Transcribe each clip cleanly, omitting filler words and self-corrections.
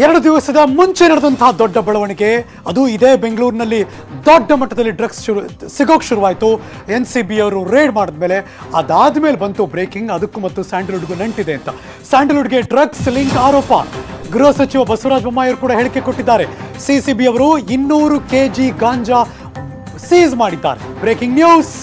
2 ದಿವಸದ ಮುಂಚೆ ನಡೆದಂತಹ ದೊಡ್ಡ ಬೆಳವಣಿಗೆ ಅದು ಇದೇ ಬೆಂಗಳೂರಿನಲ್ಲಿ ದೊಡ್ಡ ಮಟ್ಟದಲ್ಲಿ ಡ್ರಗ್ಸ್ ಸಿಗೋಕೆ ಶುರುವಾಯಿತು. NCB ಅವರು ರೇಡ್ ಮಾಡಿದ್ಮೇಲೆ ಅದಾದ್ಮೇಲೆ ಬಂತು ಬ್ರೇಕಿಂಗ್. ಅದಕ್ಕೂ ಮತ್ತು ಸ್ಯಾಂಡಲ್ವುಡ್ಗೂ ನಂಟಿದೆ ಅಂತ. ಸ್ಯಾಂಡಲ್ವುಡ್ಗೆ ಡ್ರಗ್ಸ್ ಲಿಂಕ್ ಆರೋಪ. ಗೃಹ ಸಚಿವ ಬಸವರಾಜ ಬೊಮ್ಮಾಯಿ ಅವರು ಕೂಡ ಹೇಳಿಕೆ ಕೊಟ್ಟಿದ್ದಾರೆ. CCB ಅವರು 200 kg ಗಾಂಜಾ ಸೀಸ್ ಮಾಡಿದ್ದಾರೆ. Breaking news.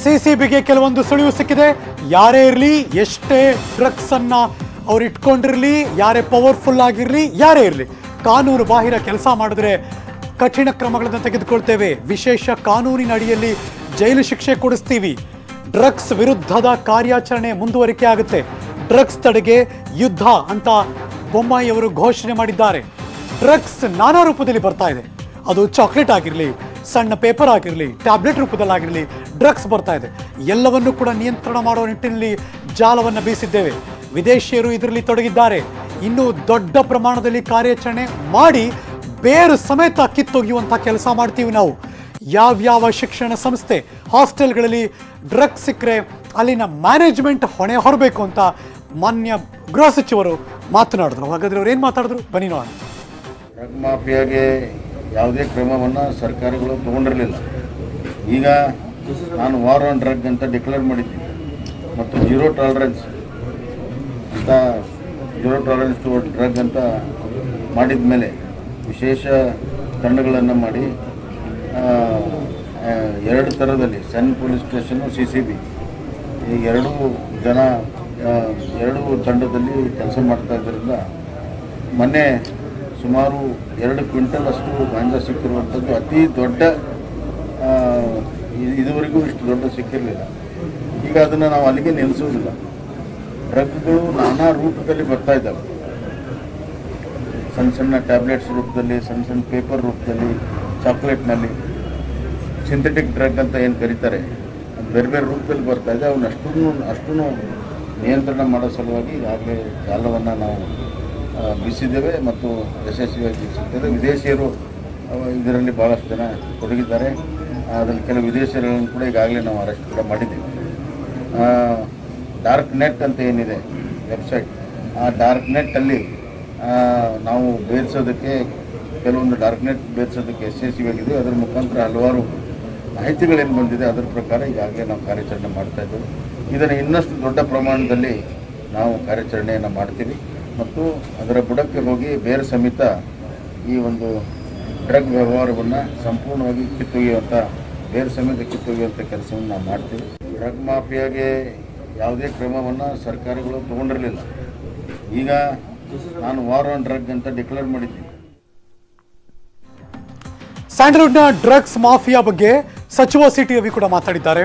CCBಗೆ ಕೆಲವೊಂದು ಸುಳಿವು ಸಿಕ್ಕಿದೆ. ಯಾರೇ ಇರಲಿ, ಎಷ್ಟೇ ಡ್ರಗ್ಸ್ ಅನ್ನ ಅವ್ರು ಇಟ್ಕೊಂಡಿರಲಿ, ಯಾರೇ ಪವರ್ಫುಲ್ ಆಗಿರಲಿ, ಯಾರೇ ಇರಲಿ, ಕಾನೂನು ಬಾಹಿರ ಕೆಲಸ ಮಾಡಿದ್ರೆ ಕಠಿಣ ಕ್ರಮಗಳನ್ನು ತೆಗೆದುಕೊಳ್ತೇವೆ. ವಿಶೇಷ ಕಾನೂನಿನ ಅಡಿಯಲ್ಲಿ ಜೈಲು ಶಿಕ್ಷೆ ಕೊಡಿಸ್ತೀವಿ. ಡ್ರಗ್ಸ್ ವಿರುದ್ಧದ ಕಾರ್ಯಾಚರಣೆ ಮುಂದುವರಿಕೆ ಆಗುತ್ತೆ. ಡ್ರಗ್ಸ್ ತಡೆಗೆ ಯುದ್ಧ ಅಂತ ಬೊಮ್ಮಾಯಿ ಅವರು ಘೋಷಣೆ ಮಾಡಿದ್ದಾರೆ. ಡ್ರಗ್ಸ್ ನಾನಾ ರೂಪದಲ್ಲಿ ಬರ್ತಾ ಇದೆ. ಅದು ಚಾಕ್ಲೇಟ್ ಆಗಿರಲಿ, ಸಣ್ಣ ಪೇಪರ್ ಆಗಿರಲಿ, ಟ್ಯಾಬ್ಲೆಟ್ ರೂಪದಲ್ಲಾಗಿರಲಿ, ಡ್ರಗ್ಸ್ ಬರ್ತಾ ಇದೆ. ಎಲ್ಲವನ್ನೂ ಕೂಡ ನಿಯಂತ್ರಣ ಮಾಡುವ ನಿಟ್ಟಿನಲ್ಲಿ ಜಾಲವನ್ನು ಬೀಸಿದ್ದೇವೆ. ವಿದೇಶಿಯರು ಇದರಲ್ಲಿ ತೊಡಗಿದ್ದಾರೆ. ಇನ್ನೂ ದೊಡ್ಡ ಪ್ರಮಾಣದಲ್ಲಿ ಕಾರ್ಯಾಚರಣೆ ಮಾಡಿ ಬೇರು ಸಮೇತ ಕಿತ್ತೊಗೆಯುವಂಥ ಕೆಲಸ ಮಾಡ್ತೀವಿ ನಾವು. ಯಾವ್ಯಾವ ಶಿಕ್ಷಣ ಸಂಸ್ಥೆ, ಹಾಸ್ಟೆಲ್ಗಳಲ್ಲಿ ಡ್ರಗ್ಸ್ ಸಿಕ್ಕರೆ ಅಲ್ಲಿನ ಮ್ಯಾನೇಜ್ಮೆಂಟ್ ಹೊಣೆ ಹೊರಬೇಕು ಅಂತ ಮಾನ್ಯ ಗೃಹ ಸಚಿವರು ಮಾತನಾಡಿದ್ರು. ಹಾಗಾದ್ರೆ ಅವ್ರು ಏನು ಮಾತಾಡಿದ್ರು ಬನ್ನಿ ನೋಡೋಣ. ಡ್ರಗ್ ಮಾಫಿಯಾಗೆ ಯಾವುದೇ ಕ್ರಮವನ್ನು ಸರ್ಕಾರಗಳು ತಗೊಂಡಿರಲಿಲ್ಲ. ಈಗ ನಾನು ವಾರ್ ಆನ್ ಡ್ರಗ್ ಅಂತ ಡಿಕ್ಲೇರ್ ಮಾಡಿದ್ದೀನಿ ಮತ್ತು ಜೀರೋ ಟಾಲರೆನ್ಸ್ ಟು ಡ್ರಗ್ ಅಂತ ಮಾಡಿದ ಮೇಲೆ ವಿಶೇಷ ತಂಡಗಳನ್ನು ಮಾಡಿ 2 ಥರದಲ್ಲಿ ಸಣ್ಣ ಪೊಲೀಸ್ ಸ್ಟೇಷನ್ನು CCB ಈ ಎರಡೂ ತಂಡದಲ್ಲಿ ಕೆಲಸ ಮಾಡ್ತಾ ಇದ್ದರಿಂದ ಮೊನ್ನೆ ಸುಮಾರು 2 ಕ್ವಿಂಟಲ್ ಅಷ್ಟು ಗಾಂಜಾ ಸಿಕ್ಕಿರುವಂಥದ್ದು ಅತಿ ದೊಡ್ಡ, ಇದುವರೆಗೂ ಇಷ್ಟು ದೊಡ್ಡ ಸಿಕ್ಕಿರಲಿಲ್ಲ. ಈಗ ಅದನ್ನು ನಾವು ಅಲ್ಲಿಗೆ ನಿಲ್ಲಿಸೋದಿಲ್ಲ. ಡ್ರಗ್ಗಳು ನಾನಾ ರೂಪದಲ್ಲಿ ಬರ್ತಾ ಇದ್ದಾವೆ. ಸಣ್ಣ ಸಣ್ಣ ಟ್ಯಾಬ್ಲೆಟ್ಸ್ ರೂಪದಲ್ಲಿ, ಸಣ್ಣ ಸಣ್ಣ ಪೇಪರ್ ರೂಪದಲ್ಲಿ, ಚಾಕ್ಲೇಟ್ನಲ್ಲಿ, ಸಿಂಥೆಟಿಕ್ ಡ್ರಗ್ ಅಂತ ಏನು ಕರೀತಾರೆ, ಅದು ಬೇರೆ ಬೇರೆ ರೂಪದಲ್ಲಿ ಬರ್ತಾ ಇದೆ. ಅವನ್ನ ಅಷ್ಟೂ ನಿಯಂತ್ರಣ ಮಾಡೋ ಸಲುವಾಗಿ ಈಗಾಗಲೇ ಜಾಲವನ್ನು ನಾವು ಬೀಸಿದ್ದೇವೆ ಮತ್ತು ಯಶಸ್ವಿಯಾಗಿ ಬೀಸಿದ್ದೇವೆ. ವಿದೇಶಿಯರು ಇದರಲ್ಲಿ ಭಾಳಷ್ಟು ಜನ ತೊಡಗಿದ್ದಾರೆ. ಅದರಲ್ಲಿ ಕೆಲವು ವಿದೇಶಿಯರನ್ನು ಕೂಡ ಈಗಾಗಲೇ ನಾವು ಅರೆಸ್ಟ್ ಕೂಡ ಮಾಡಿದ್ದೀವಿ. ಡಾರ್ಕ್ ನೆಟ್ ಅಂತ ಏನಿದೆ ವೆಬ್ಸೈಟ್, ಆ ಡಾರ್ಕ್ ನೆಟ್ಟಲ್ಲಿ ನಾವು ಬೇರಿಸೋದಕ್ಕೆ ಕೆಲವೊಂದು ಡಾರ್ಕ್ ನೆಟ್ ಬೇರಿಸೋದಕ್ಕೆ ಯಶಸ್ವಿಯಾಗಿದೆ. ಅದರ ಮುಖಾಂತರ ಹಲವಾರು ಮಾಹಿತಿಗಳೇನು ಬಂದಿದೆ ಅದರ ಪ್ರಕಾರ ಈಗಾಗಲೇ ನಾವು ಕಾರ್ಯಾಚರಣೆ ಮಾಡ್ತಾಯಿದ್ದೇವೆ. ಇದನ್ನು ಇನ್ನಷ್ಟು ದೊಡ್ಡ ಪ್ರಮಾಣದಲ್ಲಿ ನಾವು ಕಾರ್ಯಾಚರಣೆಯನ್ನು ಮಾಡ್ತೀವಿ ಮತ್ತು ಅದರ ಬುಡಕ್ಕೆ ಹೋಗಿ ಬೇರೆ ಸಮೇತ ಈ ಒಂದು ಡ್ರಗ್ ವ್ಯವಹಾರವನ್ನು ಸಂಪೂರ್ಣವಾಗಿ ಬೇರೆ ಸಮೇತ ಕಿತ್ತೊಗೆಯುವಂಥ ಕೆಲಸವನ್ನು ನಾವು ಮಾಡ್ತೀವಿ. ಡ್ರಗ್ ಮಾಫಿಯಾಗೆ ಯಾವುದೇ ಕ್ರಮವನ್ನು ಸರ್ಕಾರಗಳು ತಗೊಂಡಿರಲಿಲ್ಲ. ಈಗ ನಾನು ವಾರ್ ಆನ್ ಡ್ರಗ್ ಅಂತ ಡಿಕ್ಲೇರ್ ಮಾಡಿದ್ದೀನಿ. ಸ್ಯಾಂಡಲ್ವುಡ್ನ ಡ್ರಗ್ಸ್ ಮಾಫಿಯಾ ಬಗ್ಗೆ ಸಚಿವ CT ರವಿ ಕೂಡ ಮಾತಾಡಿದ್ದಾರೆ.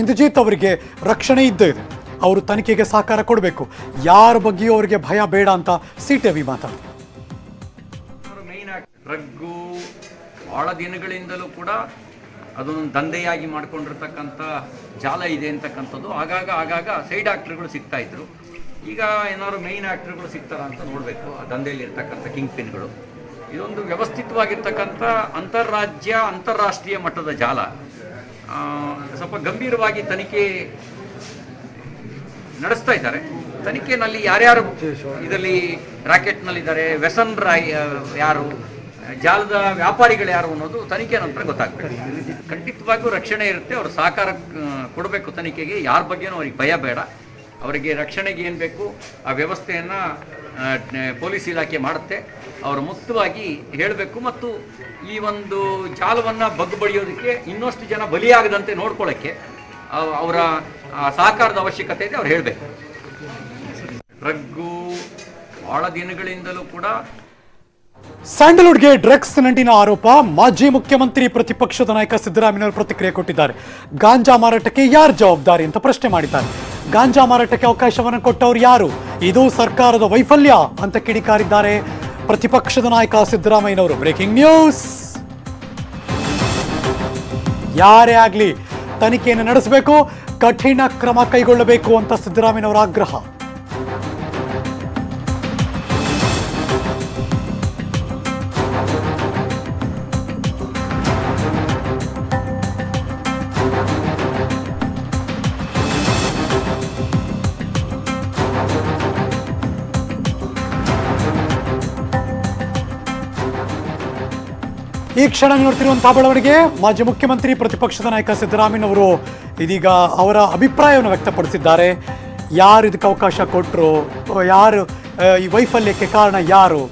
ಇಂದ್ರಜಿತ್ ಅವರಿಗೆ ರಕ್ಷಣೆ ಇದ್ದೇ ಇದೆ, ಅವರು ತನಿಖೆಗೆ ಸಹಕಾರ ಕೊಡಬೇಕು, ಯಾರ ಬಗ್ಗೆಯೂ ಅವರಿಗೆ ಭಯ ಬೇಡ ಅಂತ CT ರವಿ ಮಾತಾಡಿದ್ರು. ಡ್ರಗ್ಗು ಬಹಳ ದಿನಗಳಿಂದಲೂ ಕೂಡ ಅದೊಂದು ದಂಧೆಯಾಗಿ ಮಾಡ್ಕೊಂಡಿರ್ತಕ್ಕಂಥ ಜಾಲ ಇದೆ ಅಂತಕ್ಕಂಥದ್ದು ಆಗಾಗ ಸೈಡ್ ಆಕ್ಟರ್ಗಳು ಸಿಗ್ತಾ ಇದ್ರು. ಈಗ ಏನಾದ್ರು ಮೇಯ್ನ್ ಆಕ್ಟರ್ಗಳು ಸಿಗ್ತಾರ ಅಂತ ನೋಡಬೇಕು. ಆ ದಂಧೆಯಲ್ಲಿ ಇರ್ತಕ್ಕಂಥ ಕಿಂಗ್ ಪಿನ್ಗಳು, ಇದೊಂದು ವ್ಯವಸ್ಥಿತವಾಗಿರ್ತಕ್ಕಂಥ ಅಂತಾರಾಷ್ಟ್ರೀಯ ಮಟ್ಟದ ಜಾಲ. ಸ್ವಲ್ಪ ಗಂಭೀರವಾಗಿ ತನಿಖೆ ನಡೆಸ್ತಾ ಇದ್ದಾರೆ. ತನಿಖೆಯಲ್ಲಿ ಯಾರ್ಯಾರು ಇದರಲ್ಲಿ ರಾಕೆಟ್ನಲ್ಲಿದ್ದಾರೆ, ವ್ಯಸನ್ ಯಾರು, ಜಾಲದ ವ್ಯಾಪಾರಿಗಳು ಯಾರು ಅನ್ನೋದು ತನಿಖೆ ನಂತರ ಗೊತ್ತಾಗ್ತದೆ. ಖಂಡಿತವಾಗಿಯೂ ರಕ್ಷಣೆ ಇರುತ್ತೆ. ಅವರು ಸಹಕಾರ ಕೊಡಬೇಕು ತನಿಖೆಗೆ. ಯಾರ ಬಗ್ಗೆನೂ ಅವ್ರಿಗೆ ಭಯ ಬೇಡ. ಅವರಿಗೆ ರಕ್ಷಣೆಗೆ ಏನು ಬೇಕು ಆ ವ್ಯವಸ್ಥೆಯನ್ನು ಪೊಲೀಸ್ ಇಲಾಖೆ ಮಾಡುತ್ತೆ. ಅವರು ಮುಕ್ತವಾಗಿ ಹೇಳಬೇಕು ಮತ್ತು ಈ ಒಂದು ಜಾಲವನ್ನು ಬಗ್ಗುಬಡಿಯೋದಕ್ಕೆ ಇನ್ನಷ್ಟು ಜನ ಬಲಿಯಾಗದಂತೆ ನೋಡ್ಕೊಳ್ಳೋಕ್ಕೆ ಅವರ ಸಹಕಾರದ ಅವಶ್ಯಕತೆ ಇದೆ. ಅವ್ರು ಹೇಳಬೇಕು. ಡ್ರಗ್ಗು ಬಹಳ ದಿನಗಳಿಂದಲೂ ಕೂಡ ಸ್ಯಾಂಡಲ್ವುಡ್ಗೆ ಡ್ರಗ್ಸ್ ನಂಟಿನ ಆರೋಪ. ಮಾಜಿ ಮುಖ್ಯಮಂತ್ರಿ ಪ್ರತಿಪಕ್ಷದ ನಾಯಕ ಸಿದ್ದರಾಮಯ್ಯ ಪ್ರತಿಕ್ರಿಯೆ ಕೊಟ್ಟಿದ್ದಾರೆ. ಗಾಂಜಾ ಮಾರಾಟಕ್ಕೆ ಯಾರು ಜವಾಬ್ದಾರಿ ಅಂತ ಪ್ರಶ್ನೆ ಮಾಡಿದ್ದಾರೆ. ಗಾಂಜಾ ಮಾರಾಟಕ್ಕೆ ಅವಕಾಶವನ್ನು ಕೊಟ್ಟವರು ಯಾರು? ಇದು ಸರ್ಕಾರದ ವೈಫಲ್ಯ ಅಂತ ಕಿಡಿಕಾರಿದ್ದಾರೆ ಪ್ರತಿಪಕ್ಷದ ನಾಯಕ ಸಿದ್ದರಾಮಯ್ಯನವರು. Breaking news. ಯಾರೇ ಆಗಲಿ ತನಿಖೆಯನ್ನು ನಡೆಸಬೇಕು, ಕಠಿಣ ಕ್ರಮ ಕೈಗೊಳ್ಳಬೇಕು ಅಂತ ಸಿದ್ದರಾಮಯ್ಯನವರ ಆಗ್ರಹ. ಈ ಕ್ಷಣ ನೋಡ್ತಿರುವಂತಹ ಬೆಳವಣಿಗೆ ಮಾಜಿ ಮುಖ್ಯಮಂತ್ರಿ ಪ್ರತಿಪಕ್ಷದ ನಾಯಕ ಸಿದ್ದರಾಮಯ್ಯನವರು ಇದೀಗ ಅವರ ಅಭಿಪ್ರಾಯವನ್ನು ವ್ಯಕ್ತಪಡಿಸಿದ್ದಾರೆ. ಯಾರು ಇದಕ್ಕೆ ಅವಕಾಶ ಕೊಟ್ಟರು, ಯಾರು ಈ ವೈಫಲ್ಯಕ್ಕೆ ಕಾರಣ ಯಾರು,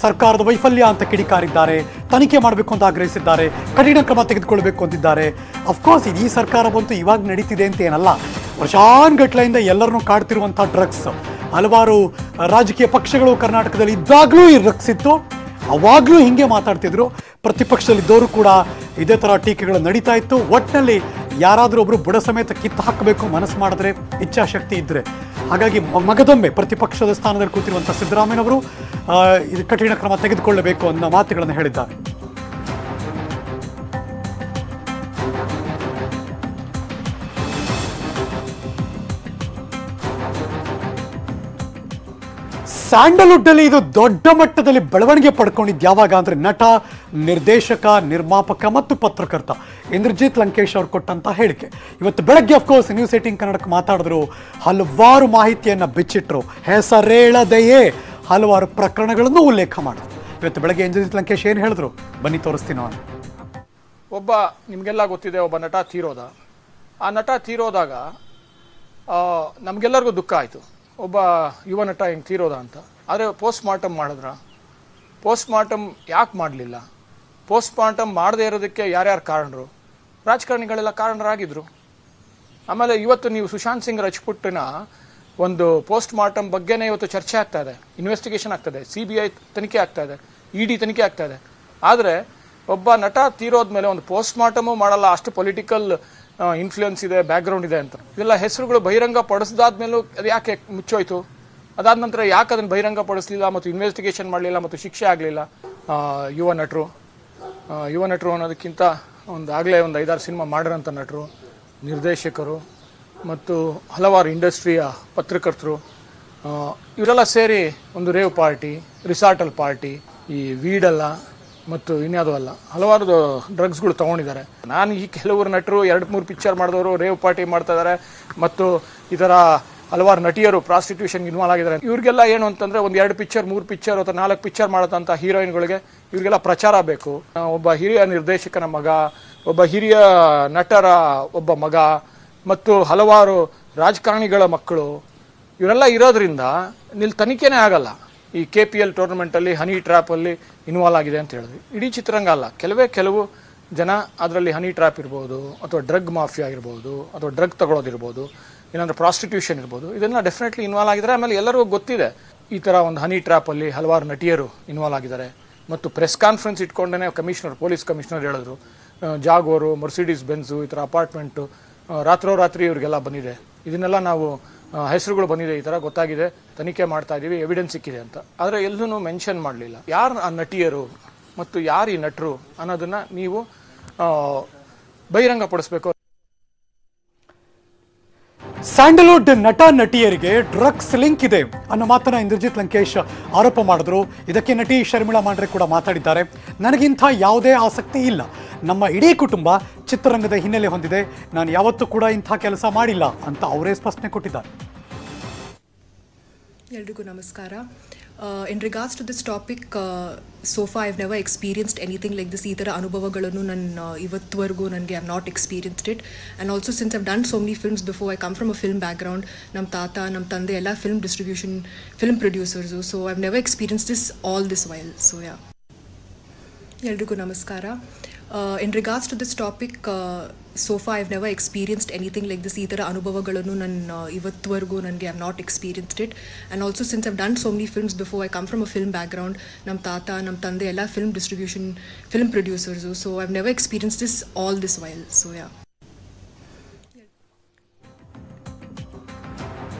ಸರ್ಕಾರದ ವೈಫಲ್ಯ ಅಂತ ಕಿಡಿಕಾರಿದ್ದಾರೆ, ತನಿಖೆ ಮಾಡಬೇಕು ಅಂತ ಆಗ್ರಹಿಸಿದ್ದಾರೆ, ಕಠಿಣ ಕ್ರಮ ತೆಗೆದುಕೊಳ್ಬೇಕು ಅಂತಿದ್ದಾರೆ. ಅಫ್ಕೋರ್ಸ್ ಈ ಸರ್ಕಾರ ಬಂತು ಇವಾಗ ನಡೀತಿದೆ ಅಂತ ಏನಲ್ಲ, ವರ್ಷಾನುಗಟ್ಲೆಯಿಂದ ಎಲ್ಲರನ್ನೂ ಕಾಡ್ತಿರುವಂಥ ಡ್ರಗ್ಸ್. ಹಲವಾರು ರಾಜಕೀಯ ಪಕ್ಷಗಳು ಕರ್ನಾಟಕದಲ್ಲಿ ಇದ್ದಾಗಲೂ ಈ ಡ್ರಗ್ಸ್ ಇತ್ತು, ಅವಾಗಲೂ ಹಿಂಗೆ ಮಾತಾಡ್ತಿದ್ರು. ಪ್ರತಿಪಕ್ಷದಲ್ಲಿದ್ದವರು ಕೂಡ ಇದೇ ಥರ ಟೀಕೆಗಳು ನಡೀತಾ ಇತ್ತು. ಒಟ್ಟಿನಲ್ಲಿ ಯಾರಾದರೂ ಒಬ್ಬರು ಬುಡ ಸಮೇತ ಕಿತ್ತು ಹಾಕಬೇಕು ಮನಸ್ಸು ಮಾಡಿದ್ರೆ, ಇಚ್ಛಾಶಕ್ತಿ ಇದ್ದರೆ. ಹಾಗಾಗಿ ಮಗದೊಮ್ಮೆ ಪ್ರತಿಪಕ್ಷದ ಸ್ಥಾನದಲ್ಲಿ ಕೂತಿರುವಂಥ ಸಿದ್ದರಾಮಯ್ಯನವರು ಇದು ಕಠಿಣ ಕ್ರಮ ತೆಗೆದುಕೊಳ್ಳಬೇಕು ಅನ್ನೋ ಮಾತುಗಳನ್ನು ಹೇಳಿದ್ದಾರೆ. ಸ್ಯಾಂಡಲ್ವುಡ್ ಅಲ್ಲಿ ಇದು ದೊಡ್ಡ ಮಟ್ಟದಲ್ಲಿ ಬೆಳವಣಿಗೆ ಪಡ್ಕೊಂಡಿದ್ದು ಯಾವಾಗ ಅಂದ್ರೆ ನಟ, ನಿರ್ದೇಶಕ, ನಿರ್ಮಾಪಕ ಮತ್ತು ಪತ್ರಕರ್ತ ಇಂದ್ರಜಿತ್ ಲಂಕೇಶ್ ಅವರು ಕೊಟ್ಟಂತ ಹೇಳಿಕೆ. ಇವತ್ತು ಬೆಳಗ್ಗೆ ಅಫ್ಕೋರ್ಸ್ ನ್ಯೂಸ್ 18 ಕನ್ನಡಕ್ಕೆ ಮಾತಾಡಿದ್ರು, ಹಲವಾರು ಮಾಹಿತಿಯನ್ನು ಬಿಚ್ಚಿಟ್ರು, ಹೆಸರೇಳದೆಯೇ ಹಲವಾರು ಪ್ರಕರಣಗಳನ್ನು ಉಲ್ಲೇಖ ಮಾಡಿದ್ರು. ಇವತ್ತು ಬೆಳಗ್ಗೆ ಇಂದ್ರಜಿತ್ ಲಂಕೇಶ್ ಏನು ಹೇಳಿದ್ರು ಬನ್ನಿ ತೋರಿಸ್ತೀನಿ ನಾನು. ಒಬ್ಬ ನಿಮಗೆಲ್ಲ ಗೊತ್ತಿದೆ, ಒಬ್ಬ ನಟ ತೀರೋದ. ಆ ನಟ ತೀರೋದಾಗ ನಮಗೆಲ್ಲರಿಗೂ ದುಃಖ ಆಯಿತು, ಒಬ್ಬ ಯುವ ನಟ ಹಿಂಗೆ ತೀರೋದ ಅಂತ. ಆದರೆ ಪೋಸ್ಟ್ ಮಾರ್ಟಮ್ ಮಾಡಿದ್ರ? ಪೋಸ್ಟ್ ಮಾರ್ಟಮ್ ಯಾಕೆ ಮಾಡಲಿಲ್ಲ? ಪೋಸ್ಟ್ ಮಾರ್ಟಮ್ ಮಾಡದೇ ಇರೋದಕ್ಕೆ ಯಾರ್ಯಾರು ಕಾರಣರು? ರಾಜಕಾರಣಿಗಳೆಲ್ಲ ಕಾರಣರಾಗಿದ್ದರು. ಆಮೇಲೆ ಇವತ್ತು ನೀವು ಸುಶಾಂತ್ ಸಿಂಗ್ ರಜಪೂಟ್ನ ಒಂದು ಪೋಸ್ಟ್ ಮಾರ್ಟಮ್ ಬಗ್ಗೆನೇ ಇವತ್ತು ಚರ್ಚೆ ಆಗ್ತಾ ಇದೆ, ಇನ್ವೆಸ್ಟಿಗೇಷನ್ ಆಗ್ತದೆ, CBI ತನಿಖೆ ಆಗ್ತಾ ಇದೆ, ED ತನಿಖೆ ಆಗ್ತಾ ಇದೆ. ಆದರೆ ಒಬ್ಬ ನಟ ತೀರೋದ್ಮೇಲೆ ಒಂದು ಪೋಸ್ಟ್ ಮಾರ್ಟಮು ಮಾಡಲ್ಲ, ಅಷ್ಟು ಪೊಲಿಟಿಕಲ್ ಇನ್ಫ್ಲೂಯೆನ್ಸ್ ಇದೆ, ಬ್ಯಾಕ್ಗ್ರೌಂಡ್ ಇದೆ ಅಂತ. ಇದೆಲ್ಲ ಹೆಸರುಗಳು ಬಹಿರಂಗ ಪಡಿಸಿದಾದ್ಮೇಲೂ ಅದು ಯಾಕೆ ಮುಚ್ಚೋಯ್ತು? ಅದಾದ ನಂತರ ಯಾಕೆ ಅದನ್ನು ಬಹಿರಂಗ ಪಡಿಸಲಿಲ್ಲ ಮತ್ತು ಇನ್ವೆಸ್ಟಿಗೇಷನ್ ಮಾಡಲಿಲ್ಲ ಮತ್ತು ಶಿಕ್ಷೆ ಆಗಲಿಲ್ಲ? ಯುವ ನಟರು ಅನ್ನೋದಕ್ಕಿಂತ ಆಗಲೇ ಒಂದು 5-6 ಸಿನಿಮಾ ಮಾಡಿರೋಂಥ ನಟರು, ನಿರ್ದೇಶಕರು ಮತ್ತು ಹಲವಾರು ಇಂಡಸ್ಟ್ರಿಯ ಪತ್ರಕರ್ತರು, ಇವರೆಲ್ಲ ಸೇರಿ ಒಂದು ರೇವ್ ಪಾರ್ಟಿ, ರಿಸಾರ್ಟಲ್ ಪಾರ್ಟಿ, ಈ ವೀಡಲ್ಲ ಮತ್ತು ಇನ್ಯಾವುದೂ ಅಲ್ಲ, ಹಲವಾರು ಡ್ರಗ್ಸ್ಗಳು ತೊಗೊಂಡಿದ್ದಾರೆ. ನಾನು ಈ ಕೆಲವರು ನಟರು 2-3 ಪಿಕ್ಚರ್ ಮಾಡಿದವರು ರೇವ್ ಪಾರ್ಟಿ ಮಾಡ್ತಾ ಇದ್ದಾರೆ ಮತ್ತು ಈ ಥರ ಹಲವಾರು ನಟಿಯರು ಪ್ರಾಸ್ಟಿಟ್ಯೂಷನ್ಗೆ ಇನ್ವಾಲ್ವ್ ಆಗಿದ್ದಾರೆ. ಇವ್ರಿಗೆಲ್ಲ ಏನು ಅಂತಂದರೆ ಒಂದು 2 ಪಿಕ್ಚರ್ 3 ಪಿಕ್ಚರ್ ಅಥವಾ 4 ಪಿಕ್ಚರ್ ಮಾಡೋದಂಥ ಹೀರೋಯಿನ್ಗಳಿಗೆ ಇವರಿಗೆಲ್ಲ ಪ್ರಚಾರ ಬೇಕು. ಒಬ್ಬ ಹಿರಿಯ ನಿರ್ದೇಶಕನ ಮಗ, ಒಬ್ಬ ಹಿರಿಯ ನಟರ ಒಬ್ಬ ಮಗ ಮತ್ತು ಹಲವಾರು ರಾಜಕಾರಣಿಗಳ ಮಕ್ಕಳು, ಇವರೆಲ್ಲ ಇರೋದ್ರಿಂದ ಇಲ್ಲಿ ತನಿಖೆನೇ ಆಗಲ್ಲ. ಈ KPL ಟೂರ್ನಮೆಂಟಲ್ಲಿ ಹನಿ ಟ್ರ್ಯಾಪಲ್ಲಿ ಇನ್ವಾಲ್ವ್ ಆಗಿದೆ ಅಂತ ಹೇಳಿದ್ವಿ. ಇಡೀ ಚಿತ್ರರಂಗ ಅಲ್ಲ, ಕೆಲವು ಜನ ಅದರಲ್ಲಿ ಹನಿ ಟ್ರ್ಯಾಪ್ ಇರ್ಬೋದು, ಅಥವಾ ಡ್ರಗ್ ಮಾಫಿಯಾ ಇರ್ಬೋದು, ಅಥವಾ ಡ್ರಗ್ ತಗೊಳ್ಳೋದಿರ್ಬೋದು, ಏನಾದರೂ ಪ್ರಾಸ್ಟಿಟ್ಯೂಷನ್ ಇರ್ಬೋದು, ಇದನ್ನು ಡೆಫಿನೆಟ್ಲಿ ಇನ್ವಾಲ್ವ್ ಆಗಿದ್ದಾರೆ. ಆಮೇಲೆ ಎಲ್ಲರಿಗೂ ಗೊತ್ತಿದೆ ಈ ಥರ ಒಂದು ಹನಿ ಟ್ರ್ಯಾಪಲ್ಲಿ ಹಲವಾರು ನಟಿಯರು ಇನ್ವಾಲ್ವ್ ಆಗಿದ್ದಾರೆ. ಮತ್ತು ಪ್ರೆಸ್ ಕಾನ್ಫರೆನ್ಸ್ ಇಟ್ಕೊಂಡೇ ಪೊಲೀಸ್ ಕಮಿಷನರ್ ಹೇಳಿದ್ರು, ಜಾಗೋರು, ಮರ್ಸಿಡೀಸ್ ಬೆನ್ಸು, ಈ ಥರ ಅಪಾರ್ಟ್ಮೆಂಟು ರಾತ್ರಿ ಇವರಿಗೆಲ್ಲ ಬಂದಿದೆ, ಇದನ್ನೆಲ್ಲ ನಾವು ಹೆಸರುಗಳು ಬಂದಿದೆ, ಈ ಥರ ಗೊತ್ತಾಗಿದೆ, ತನಿಖೆ ಮಾಡ್ತಾ ಇದ್ದೀವಿ, ಎವಿಡೆನ್ಸ್ ಸಿಕ್ಕಿದೆ ಅಂತ. ಆದರೆ ಎಲ್ಲೂ ಮೆನ್ಷನ್ ಮಾಡಲಿಲ್ಲ ಯಾರು ಆ ನಟಿಯರು ಮತ್ತು ಯಾರು ಈ ನಟರು ಅನ್ನೋದನ್ನು ನೀವು ಬಹಿರಂಗಪಡಿಸ್ಬೇಕು. ಸ್ಯಾಂಡಲ್ವುಡ್ ನಟ ನಟಿಯರಿಗೆ ಡ್ರಗ್ಸ್ ಲಿಂಕ್ ಇದೆ ಅನ್ನೋ ಮಾತನ್ನ ಇಂದ್ರಜಿತ್ ಲಂಕೇಶ್ ಆರೋಪ ಮಾಡಿದ್ರು. ಇದಕ್ಕೆ ನಟಿ ಶರ್ಮಿಳಾ ಮಾಂಡ್ರೆ ಕೂಡ ಮಾತಾಡಿದ್ದಾರೆ. ನನಗಿಂಥ ಯಾವುದೇ ಆಸಕ್ತಿ ಇಲ್ಲ, ನಮ್ಮ ಇಡೀ ಕುಟುಂಬ ಚಿತ್ರರಂಗದ ಹಿನ್ನೆಲೆ ಹೊಂದಿದೆ, ನಾನು ಯಾವತ್ತೂ ಕೂಡ ಇಂಥ ಕೆಲಸ ಮಾಡಿಲ್ಲ ಅಂತ ಅವರೇ ಸ್ಪಷ್ಟನೆ ಕೊಟ್ಟಿದ್ದಾರೆ. ಎಲ್ರಿಗೂ ನಮಸ್ಕಾರ. In regards to this topic, so far I've never experienced anything like this. ಈ ಥರ ಅನುಭವಗಳನ್ನು ನಾನು ಇವತ್ತುವರೆಗೂ ನನಗೆ I have not experienced it. And also since I've done so many films before, I come from a film background. ನಮ್ಮ ತಾತ, ನಮ್ಮ ತಂದೆ ಎಲ್ಲ film distribution, film producers. So I've never experience this all this while. So ಯಾ, ಎಲ್ರಿಗೂ ನಮಸ್ಕಾರ. In regards to this topic, so far I've never experienced anything like this. ಈ ಥರ ಅನುಭವಗಳನ್ನು ನಾನು ಇವತ್ತುವರೆಗೂ ನನಗೆ I have not experienced it. And also since I've done so many films before, I come from a film background. ನಮ್ಮ ತಾತ, ನಮ್ಮ ತಂದೆ ಎಲ್ಲ film distribution, film producers. So I've never experience this all this while. So yeah.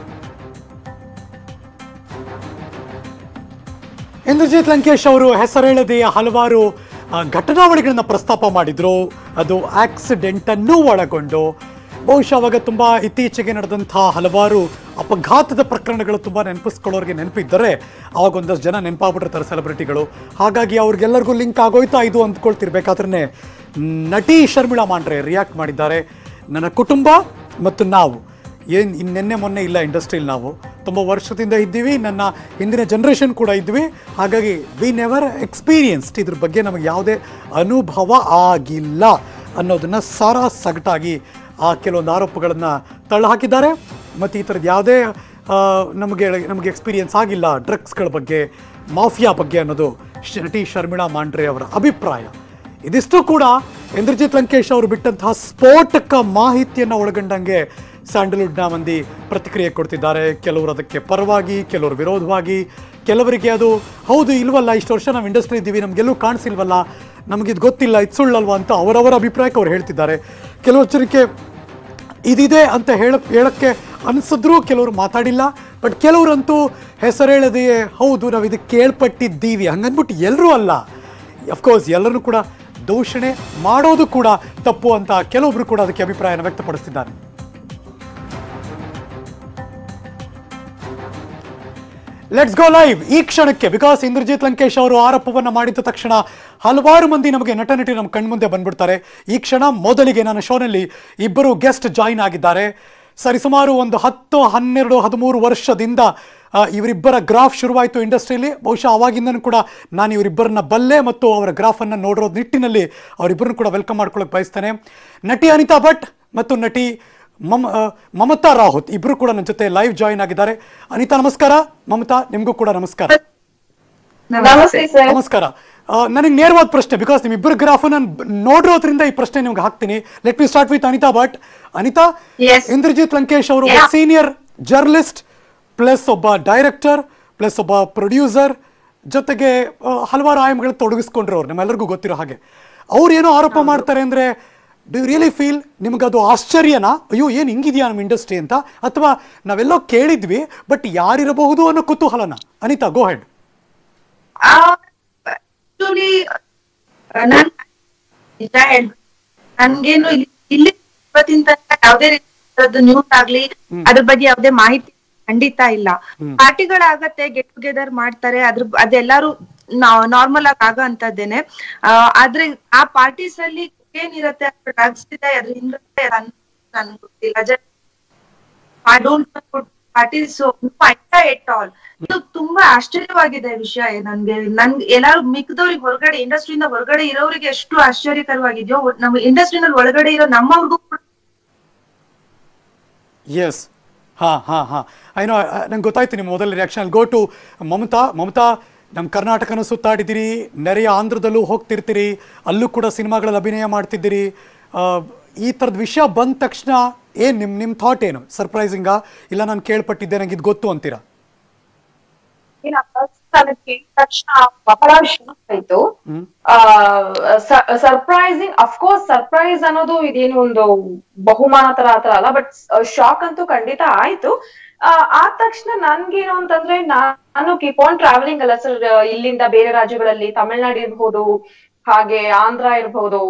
Indrajit Lankesh ಅವರು ಹೆಸರೇಳದೆಯ ಹಲವಾರು ಘಟನಾವಳಿಗಳನ್ನು ಪ್ರಸ್ತಾಪ ಮಾಡಿದ್ರು. ಅದು ಆಕ್ಸಿಡೆಂಟನ್ನು ಒಳಗೊಂಡು ಬಹುಶಃ ಅವಾಗ ತುಂಬ ಇತ್ತೀಚೆಗೆ ನಡೆದಂಥ ಹಲವಾರು ಅಪಘಾತದ ಪ್ರಕರಣಗಳು ತುಂಬ ನೆನಪಿಸ್ಕೊಳ್ಳೋರಿಗೆ ನೆನಪಿದ್ದರೆ ಅವಾಗ ಒಂದಷ್ಟು ಜನ ನೆನಪಾಗ್ಬಿಟ್ಟಿರ್ತಾರೆ ಸೆಲೆಬ್ರಿಟಿಗಳು. ಹಾಗಾಗಿ ಅವ್ರಿಗೆಲ್ಲರಿಗೂ ಲಿಂಕ್ ಆಗೋಯ್ತಾ ಇದು ಅಂದ್ಕೊಳ್ತಿರ್ಬೇಕಾದ್ರೆ ನಟಿ ಶರ್ಮಿಳಾ ಮಾಂಡ್ರೆ ರಿಯಾಕ್ಟ್ ಮಾಡಿದ್ದಾರೆ. ನನ್ನ ಕುಟುಂಬ ಮತ್ತು ನಾವು ಏನು ಇನ್ನೆನ್ನೆ ಮೊನ್ನೆ ಇಲ್ಲ ಇಂಡಸ್ಟ್ರಿಯಲ್ಲಿ, ನಾವು ತುಂಬ ವರ್ಷದಿಂದ ಇದ್ದೀವಿ, ನನ್ನ ಹಿಂದಿನ ಜನ್ರೇಷನ್ ಕೂಡ ಇದ್ವಿ. ಹಾಗಾಗಿ ವಿ ನೆವರ್ ಎಕ್ಸ್ಪೀರಿಯನ್ಸ್ಡ್, ಇದ್ರ ಬಗ್ಗೆ ನಮಗೆ ಯಾವುದೇ ಅನುಭವ ಆಗಿಲ್ಲ ಅನ್ನೋದನ್ನು ಸಗಟಾಗಿ ಆ ಕೆಲವೊಂದು ಆರೋಪಗಳನ್ನು ತಳ್ಳಹಾಕಿದ್ದಾರೆ. ಮತ್ತು ಈ ಥರದ್ದು ಯಾವುದೇ ನಮಗೆ ಎಕ್ಸ್ಪೀರಿಯನ್ಸ್ ಆಗಿಲ್ಲ ಡ್ರಗ್ಸ್ಗಳ ಬಗ್ಗೆ, ಮಾಫಿಯಾ ಬಗ್ಗೆ ಅನ್ನೋದು ನಟಿ ಶರ್ಮಿಳಾ ಮಾಂಡ್ರೆ ಅವರ ಅಭಿಪ್ರಾಯ. ಇದಿಷ್ಟು ಕೂಡ ಇಂದ್ರಜಿತ್ ಲಂಕೇಶ್ ಅವರು ಬಿಟ್ಟಂತಹ ಸ್ಫೋಟಕ ಮಾಹಿತಿಯನ್ನು ಒಳಗೊಂಡಂಗೆ ಸ್ಯಾಂಡಲ್ವುಡ್ನ ಮಂದಿ ಪ್ರತಿಕ್ರಿಯೆ ಕೊಡ್ತಿದ್ದಾರೆ. ಕೆಲವರು ಅದಕ್ಕೆ ಪರವಾಗಿ, ಕೆಲವರು ವಿರೋಧವಾಗಿ, ಕೆಲವರಿಗೆ ಅದು ಹೌದು ಇಲ್ವಲ್ಲ, ಇಷ್ಟು ವರ್ಷ ನಾವು ಇಂಡಸ್ಟ್ರಿ ಇದ್ದೀವಿ, ನಮಗೆಲ್ಲೂ ಕಾಣಿಸಿಲ್ವಲ್ಲ, ನಮಗಿದು ಗೊತ್ತಿಲ್ಲ, ಇದು ಸುಳ್ಳಲ್ವ ಅಂತ ಅವರವರ ಅಭಿಪ್ರಾಯಕ್ಕೆ ಅವ್ರು ಹೇಳ್ತಿದ್ದಾರೆ. ಕೆಲವರಿಗೆ ಇದಿದೆ ಅಂತ ಹೇಳಕ್ಕೆ ಅನಿಸಿದ್ರೂ ಕೆಲವರು ಮಾತಾಡಿಲ್ಲ. ಬಟ್ ಕೆಲವರಂತೂ ಹೆಸರೇಳದೆಯೇ ಹೌದು ನಾವು ಇದಕ್ಕೆ ಕೇಳ್ಪಟ್ಟಿದ್ದೀವಿ ಹಂಗನ್ಬಿಟ್ಟು ಎಲ್ಲರೂ ಅಲ್ಲ, ಅಫ್ಕೋರ್ಸ್ ಎಲ್ಲರೂ ಕೂಡ ದೂಷಣೆ ಮಾಡೋದು ಕೂಡ ತಪ್ಪು ಅಂತ ಕೆಲವೊಬ್ರು ಕೂಡ ಅದಕ್ಕೆ ಅಭಿಪ್ರಾಯನ ವ್ಯಕ್ತಪಡಿಸ್ತಿದ್ದಾರೆ. ಲೆಟ್ಸ್ ಗೋ ಲೈವ್ ಈ ಕ್ಷಣಕ್ಕೆ. ಬಿಕಾಸ್ ಇಂದ್ರಜಿತ್ ಲಂಕೇಶ್ ಅವರು ಆರೋಪವನ್ನು ಮಾಡಿದ ತಕ್ಷಣ ಹಲವಾರು ಮಂದಿ ನಮಗೆ ನಟ ನಟಿ ನಮ್ಮ ಕಣ್ಮುಂದೆ ಬಂದ್ಬಿಡ್ತಾರೆ. ಈ ಕ್ಷಣ ಮೊದಲಿಗೆ ನನ್ನ ಶೋನಲ್ಲಿ ಇಬ್ಬರು ಗೆಸ್ಟ್ ಜಾಯಿನ್ ಆಗಿದ್ದಾರೆ. ಸರಿಸುಮಾರು ಒಂದು 10, 12, 13 ವರ್ಷದಿಂದ ಇವರಿಬ್ಬರ ಗ್ರಾಫ್ ಶುರುವಾಯಿತು ಇಂಡಸ್ಟ್ರಿಯಲ್ಲಿ. ಬಹುಶಃ ಅವಾಗಿಂದನೂ ಕೂಡ ನಾನು ಇವರಿಬ್ಬರನ್ನ ಬಲ್ಲೆ ಮತ್ತು ಅವರ ಗ್ರಾಫನ್ನು ನೋಡಿರೋ ನಿಟ್ಟಿನಲ್ಲಿ ಅವರಿಬ್ಬರನ್ನು ಕೂಡ ವೆಲ್ಕಮ್ ಮಾಡ್ಕೊಳ್ಳೋಕೆ ಬಯಸ್ತೇನೆ. ನಟಿ ಅನಿತಾ ಭಟ್ ಮತ್ತು ನಟಿ ಮಮತಾ ರಾಹುತ್ ಇಬ್ಬರು ಕೂಡ ನನ್ನ ಜೊತೆ ಲೈವ್ ಜಾಯಿನ್ ಆಗಿದ್ದಾರೆ. ಅನಿತಾ ನಮಸ್ಕಾರ, ಮಮತಾ ನಿಮಗೂ ಕೂಡ ನಮಸ್ಕಾರ. ನಮಸ್ಕಾರ. ನನಗೆ ನೇರವಾದ ಪ್ರಶ್ನೆ, ಬಿಕಾಸ್ ನಿಮ್ಮಿಬ್ಬರ ಗ್ರಾಫ್ ನಾನು ನೋಡಿರೋದ್ರಿಂದ ಈ ಪ್ರಶ್ನೆ ನಿಮ್ಗೆ ಹಾಕ್ತೀನಿ. Let me start with Anita Bhat. Anita, Indrajit Lankesh ಅವರು ಸೀನಿಯರ್ ಜರ್ನಲಿಸ್ಟ್ ಪ್ಲಸ್ ಒಬ್ಬ ಡೈರೆಕ್ಟರ್ ಪ್ಲಸ್ ಒಬ್ಬ ಪ್ರೊಡ್ಯೂಸರ್, ಜೊತೆಗೆ ಹಲವಾರು ಆಯಾಮಗಳು ತೊಡಗಿಸ್ಕೊಂಡ್ರವ್ರು, ನಮ್ಮೆಲ್ಲರಿಗೂ ಗೊತ್ತಿರೋ ಹಾಗೆ. ಅವ್ರು ಏನೋ ಆರೋಪ ಮಾಡ್ತಾರೆ ಅಂದರೆ ಡು ಯು ರಿಯಲಿ ಫೀಲ್ ನಿಮಗದು ಆಶ್ಚರ್ಯನಾ, ಅಯ್ಯೋ ಏನು ಹಿಂಗಿದೆಯಾ ನಮ್ಮ ಇಂಡಸ್ಟ್ರಿ ಅಂತ, ಅಥವಾ ನಾವೆಲ್ಲೋ ಕೇಳಿದ್ವಿ ಬಟ್ ಯಾರಿರಬಹುದು ಅನ್ನೋ ಕುತೂಹಲನ? ಅನಿತಾ, ಗೋ ಹೆಡ್. ನನ್ಗೇನು ಇಲ್ಲಿ ಇವತ್ತಿನ ಯಾವುದೇ ರೀತಿ ನ್ಯೂಸ್ ಆಗ್ಲಿ ಅದ್ರ ಬಗ್ಗೆ ಯಾವುದೇ ಮಾಹಿತಿ ಖಂಡಿತ ಇಲ್ಲ. ಪಾರ್ಟಿಗಳಾಗತ್ತೆ, ಗೆಟ್ ಟುಗೆದರ್ ಮಾಡ್ತಾರೆ, ಅದೆಲ್ಲಾರು ನಾರ್ಮಲ್ ಆಗಿ ಆಗೋ ಅಂತದ್ದೇನೆ. ಆದ್ರೆ ಆ ಪಾರ್ಟೀಸ್ ಅಲ್ಲಿ ಏನಿರತ್ತೆ, ಡ್ರಗ್ಸ್ ಇದೆ, ಅದ್ರ ಹಿಂದೆ ನನ್ಗೆ ಗೊತ್ತಿಲ್ಲ. I don't know parties at all. ಇದು ತುಂಬಾ ಆಶ್ಚರ್ಯವಾಗಿದೆ ವಿಷಯ. ನನ್ಗೆ ಎಲ್ಲಾರು ಮಿಕ್ಕದವ್ರಿಗೆ ಹೊರಗಡೆ, ಇಂಡಸ್ಟ್ರಿಯಿಂದ ಹೊರಗಡೆ ಇರೋರಿಗೆ ಎಷ್ಟು ಆಶ್ಚರ್ಯಕರವಾಗಿದ್ಯೋ ನಮ್ಮ ಇಂಡಸ್ಟ್ರಿನಲ್ಲಿ ಒಳಗಡೆ ಇರೋ ನಮ್ಮವ್ರಿಗೂ. ಎಸ್, ಐನೋ, ನಂಗೆ ಗೊತ್ತಾಯ್ತು ನಿಮ್ಮ ಮೊದಲ ರಿಯಾಕ್ಷನ್. Go to Mamata. ನಮ್ಮ ಕರ್ನಾಟಕನೂ ಸುತ್ತಾಡಿದ್ದೀರಿ, ನೆರೆಯ ಆಂಧ್ರದಲ್ಲೂ ಹೋಗ್ತಿರ್ತೀರಿ, ಅಲ್ಲೂ ಕೂಡ ಸಿನಿಮಾಗಳಲ್ಲಿ ಅಭಿನಯ ಮಾಡ್ತಿದ್ದೀರಿ. ಈ ಥರದ ವಿಷಯ ಬಂದ ತಕ್ಷಣ ಏನು ನಿಮ್ಮ ಥಾಟ್ ಏನು? ಸರ್ಪ್ರೈಸಿಂಗಾ, ಇಲ್ಲ ನಾನು ಕೇಳ್ಪಟ್ಟಿದ್ದೆ ನಂಗೆ ಇದು ಗೊತ್ತು ಅಂತೀರಾ? ತಕ್ಷಣ ಬಹಳ ಶಾಕ್ ಆಯ್ತು. ಸರ್ಪ್ರೈಸಿಂಗ್, ಅಫ್ಕೋರ್ಸ್ ಸರ್ಪ್ರೈಸ್ ಅನ್ನೋದು ಇದೇನು ಒಂದು ಬಹುಮಾನ ತರ ಆತರ ಅಲ್ಲ, ಬಟ್ ಶಾಕ್ ಅಂತೂ ಖಂಡಿತ ಆಯ್ತು. ಆದ ತಕ್ಷಣ ನನ್ಗೇನು ಅಂತಂದ್ರೆ, ನಾನು ಕೀಪ್ ಆನ್ ಟ್ರಾವೆಲಿಂಗ್ ಅಲ್ಲ ಸರ್, ಇಲ್ಲಿಂದ ಬೇರೆ ರಾಜ್ಯಗಳಲ್ಲಿ ತಮಿಳ್ನಾಡು ಇರ್ಬೋದು, ಹಾಗೆ ಆಂಧ್ರ ಇರ್ಬೋದು,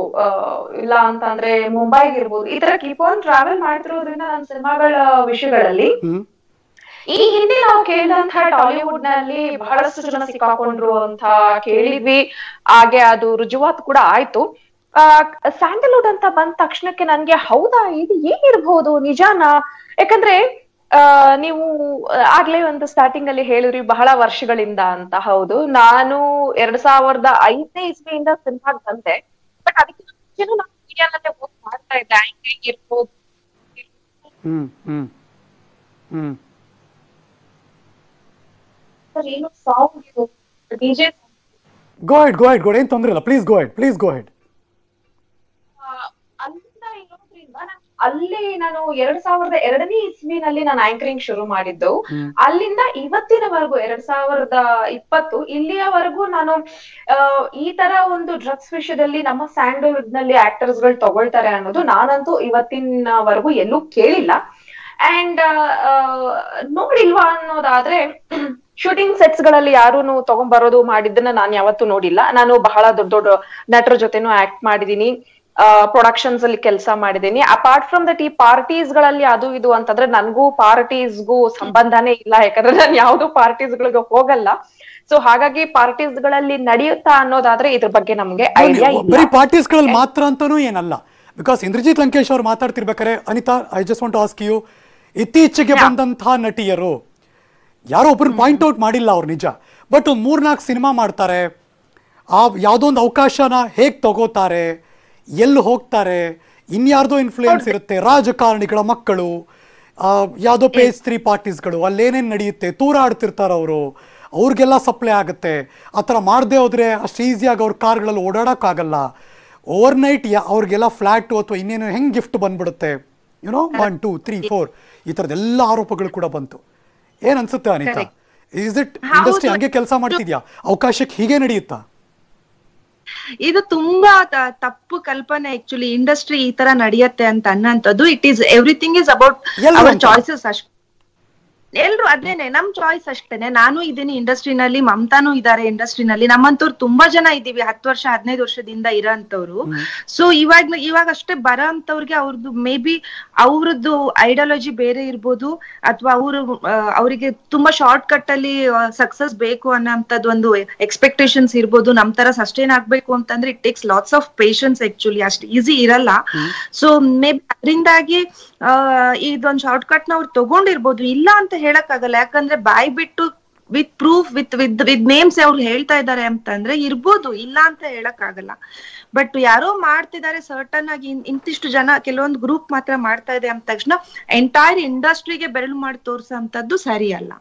ಇಲ್ಲ ಅಂತಂದ್ರೆ ಮುಂಬೈಗೆ ಇರ್ಬೋದು, ಈ ತರ ಕೀಪ್ ಆನ್ ಟ್ರಾವೆಲ್ ಮಾಡ್ತಿರೋದ್ರಿಂದ ನನ್ನ ಸಿನಿಮಾಗಳ ವಿಷಯಗಳಲ್ಲಿ ಈ ಹಿಂದೆ ನಾವು ಕೇಳಿದಂತಹ ಟಾಲಿವುಡ್ ನಲ್ಲಿ ಬಹಳಷ್ಟು ಜನ ಸಿಕ್ಕಾಕೊಂಡ್ರು ಅಂತ ಕೇಳಿದ್ವಿ. ಹಾಗೆ ಅದು ರುಜುವಾತ್ ಕೂಡ ಆಯ್ತು. ಸ್ಯಾಂಡಲ್ವುಡ್ ಅಂತ ಬಂದ ತಕ್ಷಣಕ್ಕೆ ನನ್ಗೆ ಹೌದಾ ಇದು ಏನಿರ್ಬಹುದು, ನಿಜಾನಾ? ಯಾಕಂದ್ರೆ ನೀವು ಆಗ್ಲೇ ಒಂದು ಸ್ಟಾರ್ಟಿಂಗ್ ಅಲ್ಲಿ ಹೇಳಿದ್ರಿ ಬಹಳ ವರ್ಷಗಳಿಂದ ಅಂತ. ಹೌದು, ನಾನು 2005ನೇ ಇಸ್ವಿಯಿಂದ ಸಿನಿಮಾಗ್ ಬಂದೆ. ಬಟ್ ಅದಕ್ಕೆ ಮುಂಚೆನೂ ನಾನು ಮೀಡಿಯಾನಲ್ಲೇ ವರ್ಕ್ ಮಾಡ್ತಾ ಇದ್ದೆ, ಆಂಕರಿಂಗ್ ಇರ್ಬೋದು. ಏನು ಸಾಂಗ್ ಡಿಜೆ. ಗೋ ಹೆಡ್, ಏನ್ ತೊಂದ್ರೆ ಇಲ್ಲ, ಪ್ಲೀಸ್ ಗೋ ಹೆಡ್. ಅಲ್ಲಿ ನಾನು 2002ನೇ ಇಸ್ವಿನಲ್ಲಿ ನಾನು ಆಂಕರಿಂಗ್ ಶುರು ಮಾಡಿದ್ದು. ಅಲ್ಲಿಂದ ಇವತ್ತಿನವರೆಗೂ 2020 ಇಲ್ಲಿಯವರೆಗೂ ನಾನು ಈ ತರ ಒಂದು ಡ್ರಗ್ಸ್ ವಿಷಯದಲ್ಲಿ ನಮ್ಮ ಸ್ಯಾಂಡಲ್ವುಡ್ ನಲ್ಲಿ ಆಕ್ಟರ್ಸ್ ಗಳು ತಗೊಳ್ತಾರೆ ಅನ್ನೋದು ನಾನಂತೂ ಇವತ್ತಿನವರೆಗೂ ಎಲ್ಲೂ ಕೇಳಿಲ್ಲ. ಅಂಡ್ ನೋಡಿಲ್ವಾ ಅನ್ನೋದಾದ್ರೆ, ಶೂಟಿಂಗ್ ಸೆಟ್ಸ್ ಗಳಲ್ಲಿ ಯಾರೂನು ತಗೊಂಡ್ಬರೋದು ಮಾಡಿದ್ದನ್ನ ನಾನು ಯಾವತ್ತೂ ನೋಡಿಲ್ಲ. ನಾನು ಬಹಳ ದೊಡ್ಡ ದೊಡ್ಡ ನಟರ ಜೊತೆನೂ ಆಕ್ಟ್ ಮಾಡಿದೀನಿ, ಪ್ರೊಡಕ್ಷನ್ಸ್ ಅಲ್ಲಿ ಕೆಲಸ ಮಾಡಿದೀನಿ. ಅಪಾರ್ಟ್ ಫ್ರಮ್ ದಟ್ ಈ ಪಾರ್ಟೀಸ್ ಗಳಲ್ಲಿ ಅದು ಇದು ಅಂತಂದ್ರೆ ನನ್ಗೂ ಪಾರ್ಟೀಸ್ಗೂ ಸಂಬಂಧನೇ ಇಲ್ಲ, ಯಾಕಂದ್ರೆ ನಾನು ಯಾವ್ದು ಪಾರ್ಟೀಸ್ ಗಳಿಗೆ ಹೋಗಲ್ಲ. ಸೊ ಹಾಗಾಗಿ ಪಾರ್ಟೀಸ್ ಗಳಲ್ಲಿ ನಡೆಯುತ್ತಾ ಅನ್ನೋದಾದ್ರೆ ಇದ್ರ ಬಗ್ಗೆ ನಮ್ಗೆ ಐಡಿಯಾ ಇಲ್ಲ. ಬರೀ ಪಾರ್ಟೀಸ್ ಗಳಲ್ಲಿ ಮಾತ್ರ ಅಂತಾನೂ ಏನಲ್ಲ. ಬಿಕಾಸ್ ಇಂದ್ರಜಿತ್ ಲಂಕೇಶ್ ಅವ್ರು ಮಾತಾಡ್ತಿರ್ಬೇಕಾರೆ, Anita, I just want to ask you, ಇತ್ತೀಚೆಗೆ ಬಂದಂತಹ ನಟಿಯರು ಯಾರೋ ಒಬ್ರನ್ನ ಪಾಯಿಂಟ್ ಔಟ್ ಮಾಡಿಲ್ಲ ಅವ್ರು, ನಿಜ. ಬಟ್ ಒಂದು 3-4 ಸಿನಿಮಾ ಮಾಡ್ತಾರೆ, ಆ ಯಾವುದೋ ಒಂದು ಅವಕಾಶನ ಹೇಗೆ ತಗೋತಾರೆ, ಎಲ್ಲಿ ಹೋಗ್ತಾರೆ, ಇನ್ಯಾರ್ದೋ ಇನ್ಫ್ಲೂಯೆನ್ಸ್ ಇರುತ್ತೆ, ರಾಜಕಾರಣಿಗಳ ಮಕ್ಕಳು, ಯಾವುದೋ PS3 ಪಾರ್ಟೀಸ್ಗಳು, ಅಲ್ಲೇನೇನು ನಡೆಯುತ್ತೆ, ತೂರಾಡ್ತಿರ್ತಾರೆ ಅವರು, ಅವ್ರಿಗೆಲ್ಲ ಸಪ್ಲೈ ಆಗುತ್ತೆ. ಆ ಥರ ಮಾಡದೆ ಹೋದರೆ ಅಷ್ಟು ಈಸಿಯಾಗಿ ಅವ್ರ ಕಾರ್ಗಳಲ್ಲಿ ಓಡಾಡೋಕ್ಕಾಗಲ್ಲ. ಓವರ್ನೈಟ್ ಅವ್ರಿಗೆಲ್ಲ ಫ್ಲ್ಯಾಟು ಅಥವಾ ಇನ್ನೇನು ಹೆಂಗೆ ಗಿಫ್ಟ್ ಬಂದ್ಬಿಡುತ್ತೆ, 1, 2, 3, 4 ಈ ಥರದ್ದೆಲ್ಲ ಆರೋಪಗಳು ಕೂಡ ಬಂತು. ಏನ್ ಅನ್ಸುತ್ತೆ ಅನಿತಾ? ಇಸ್ ಇಟ್ ಇಂಡಸ್ಟ್ರಿ ಹಂಗೆ ಕೆಲಸ ಮಾಡ್ತಿದ್ಯಾ? ಅವಕಾಶಕ್ಕೆ ಹೀಗೆ ನಡೆಯುತ್ತಾ? ಇದು ತುಂಬಾ ತಪ್ಪು ಕಲ್ಪನೆ. ಆಕ್ಚುಲಿ ಇಂಡಸ್ಟ್ರಿ ಈ ತರ ನಡೆಯುತ್ತೆ ಅಂತ ಅನ್ನೋಂಥದ್ದು. It is everything is about our choices ಅಷ್ಟೇ. ಎಲ್ರು ಅದೇನೆ, ನಮ್ ಚಾಯ್ಸ್ ಅಷ್ಟೇನೆ. ನಾನು ಇದೀನಿ ಇಂಡಸ್ಟ್ರಿನಲ್ಲಿ, ಮಮತಾನು ಇದಾರೆ ಇಂಡಸ್ಟ್ರಿನಲ್ಲಿ, ನಮ್ಮಂತವ್ರು ತುಂಬಾ ಜನ ಇದೀವಿ 10 ವರ್ಷ 15 ವರ್ಷದಿಂದ ಇರೋಂಥವ್ರು. ಸೊ ಇವಾಗ ಅಷ್ಟೇ ಬರೋ ಅಂತವ್ರಿಗೆ ಅವ್ರದ್ದು ಮೇ ಬಿ ಅವ್ರದ್ದು ಐಡಿಯಾಲಜಿ ಬೇರೆ ಇರ್ಬೋದು, ಅಥವಾ ಅವರಿಗೆ ತುಂಬಾ ಶಾರ್ಟ್ ಕಟ್ ಅಲ್ಲಿ ಸಕ್ಸಸ್ ಬೇಕು ಅನ್ನೋಂಥದ್ದು ಒಂದು ಎಕ್ಸ್ಪೆಕ್ಟೇಷನ್ಸ್ ಇರ್ಬೋದು. ನಮ್ ತರ ಸಸ್ಟೈನ್ ಆಗ್ಬೇಕು ಅಂತಂದ್ರೆ it takes lots of patience. Actually ಅಷ್ಟು ಈಸಿ ಇರಲ್ಲ. ಸೊ ಮೇ ಬಿ ಅದರಿಂದಾಗಿ ಇದೊಂದ್ ಶಾರ್ಟ್ ಕಟ್ ನ ಅವ್ರು ತಗೊಂಡಿರ್ಬೋದು, ಇಲ್ಲ ಅಂತ ಹೇಳಕ್ ಆಗಲ್ಲ. ಯಾಕಂದ್ರೆ ಬಾಯ್ ಬಿಟ್ಟು ವಿತ್ ಪ್ರೂಫ್ ವಿತ್ ನೇಮ್ಸ್ ಅವ್ರು ಹೇಳ್ತಾ ಇದಾರೆ ಅಂತಂದ್ರೆ ಇರ್ಬೋದು, ಇಲ್ಲ ಅಂತ ಹೇಳಕ್ ಆಗಲ್ಲ. ಬಟ್ ಯಾರೋ ಮಾಡ್ತಿದ್ದಾರೆ ಸರ್ಟನ್ ಆಗಿ, ಇಂತಿಷ್ಟು ಜನ ಕೆಲವೊಂದು ಗ್ರೂಪ್ ಮಾತ್ರ ಮಾಡ್ತಾ ಇದೆ ಅಂದ ತಕ್ಷಣ ಎಂಟೈರ್ ಇಂಡಸ್ಟ್ರಿಗೆ ಬೆರಳು ಮಾಡಿ ತೋರ್ಸೋಂಥದ್ದು ಸರಿ ಅಲ್ಲ.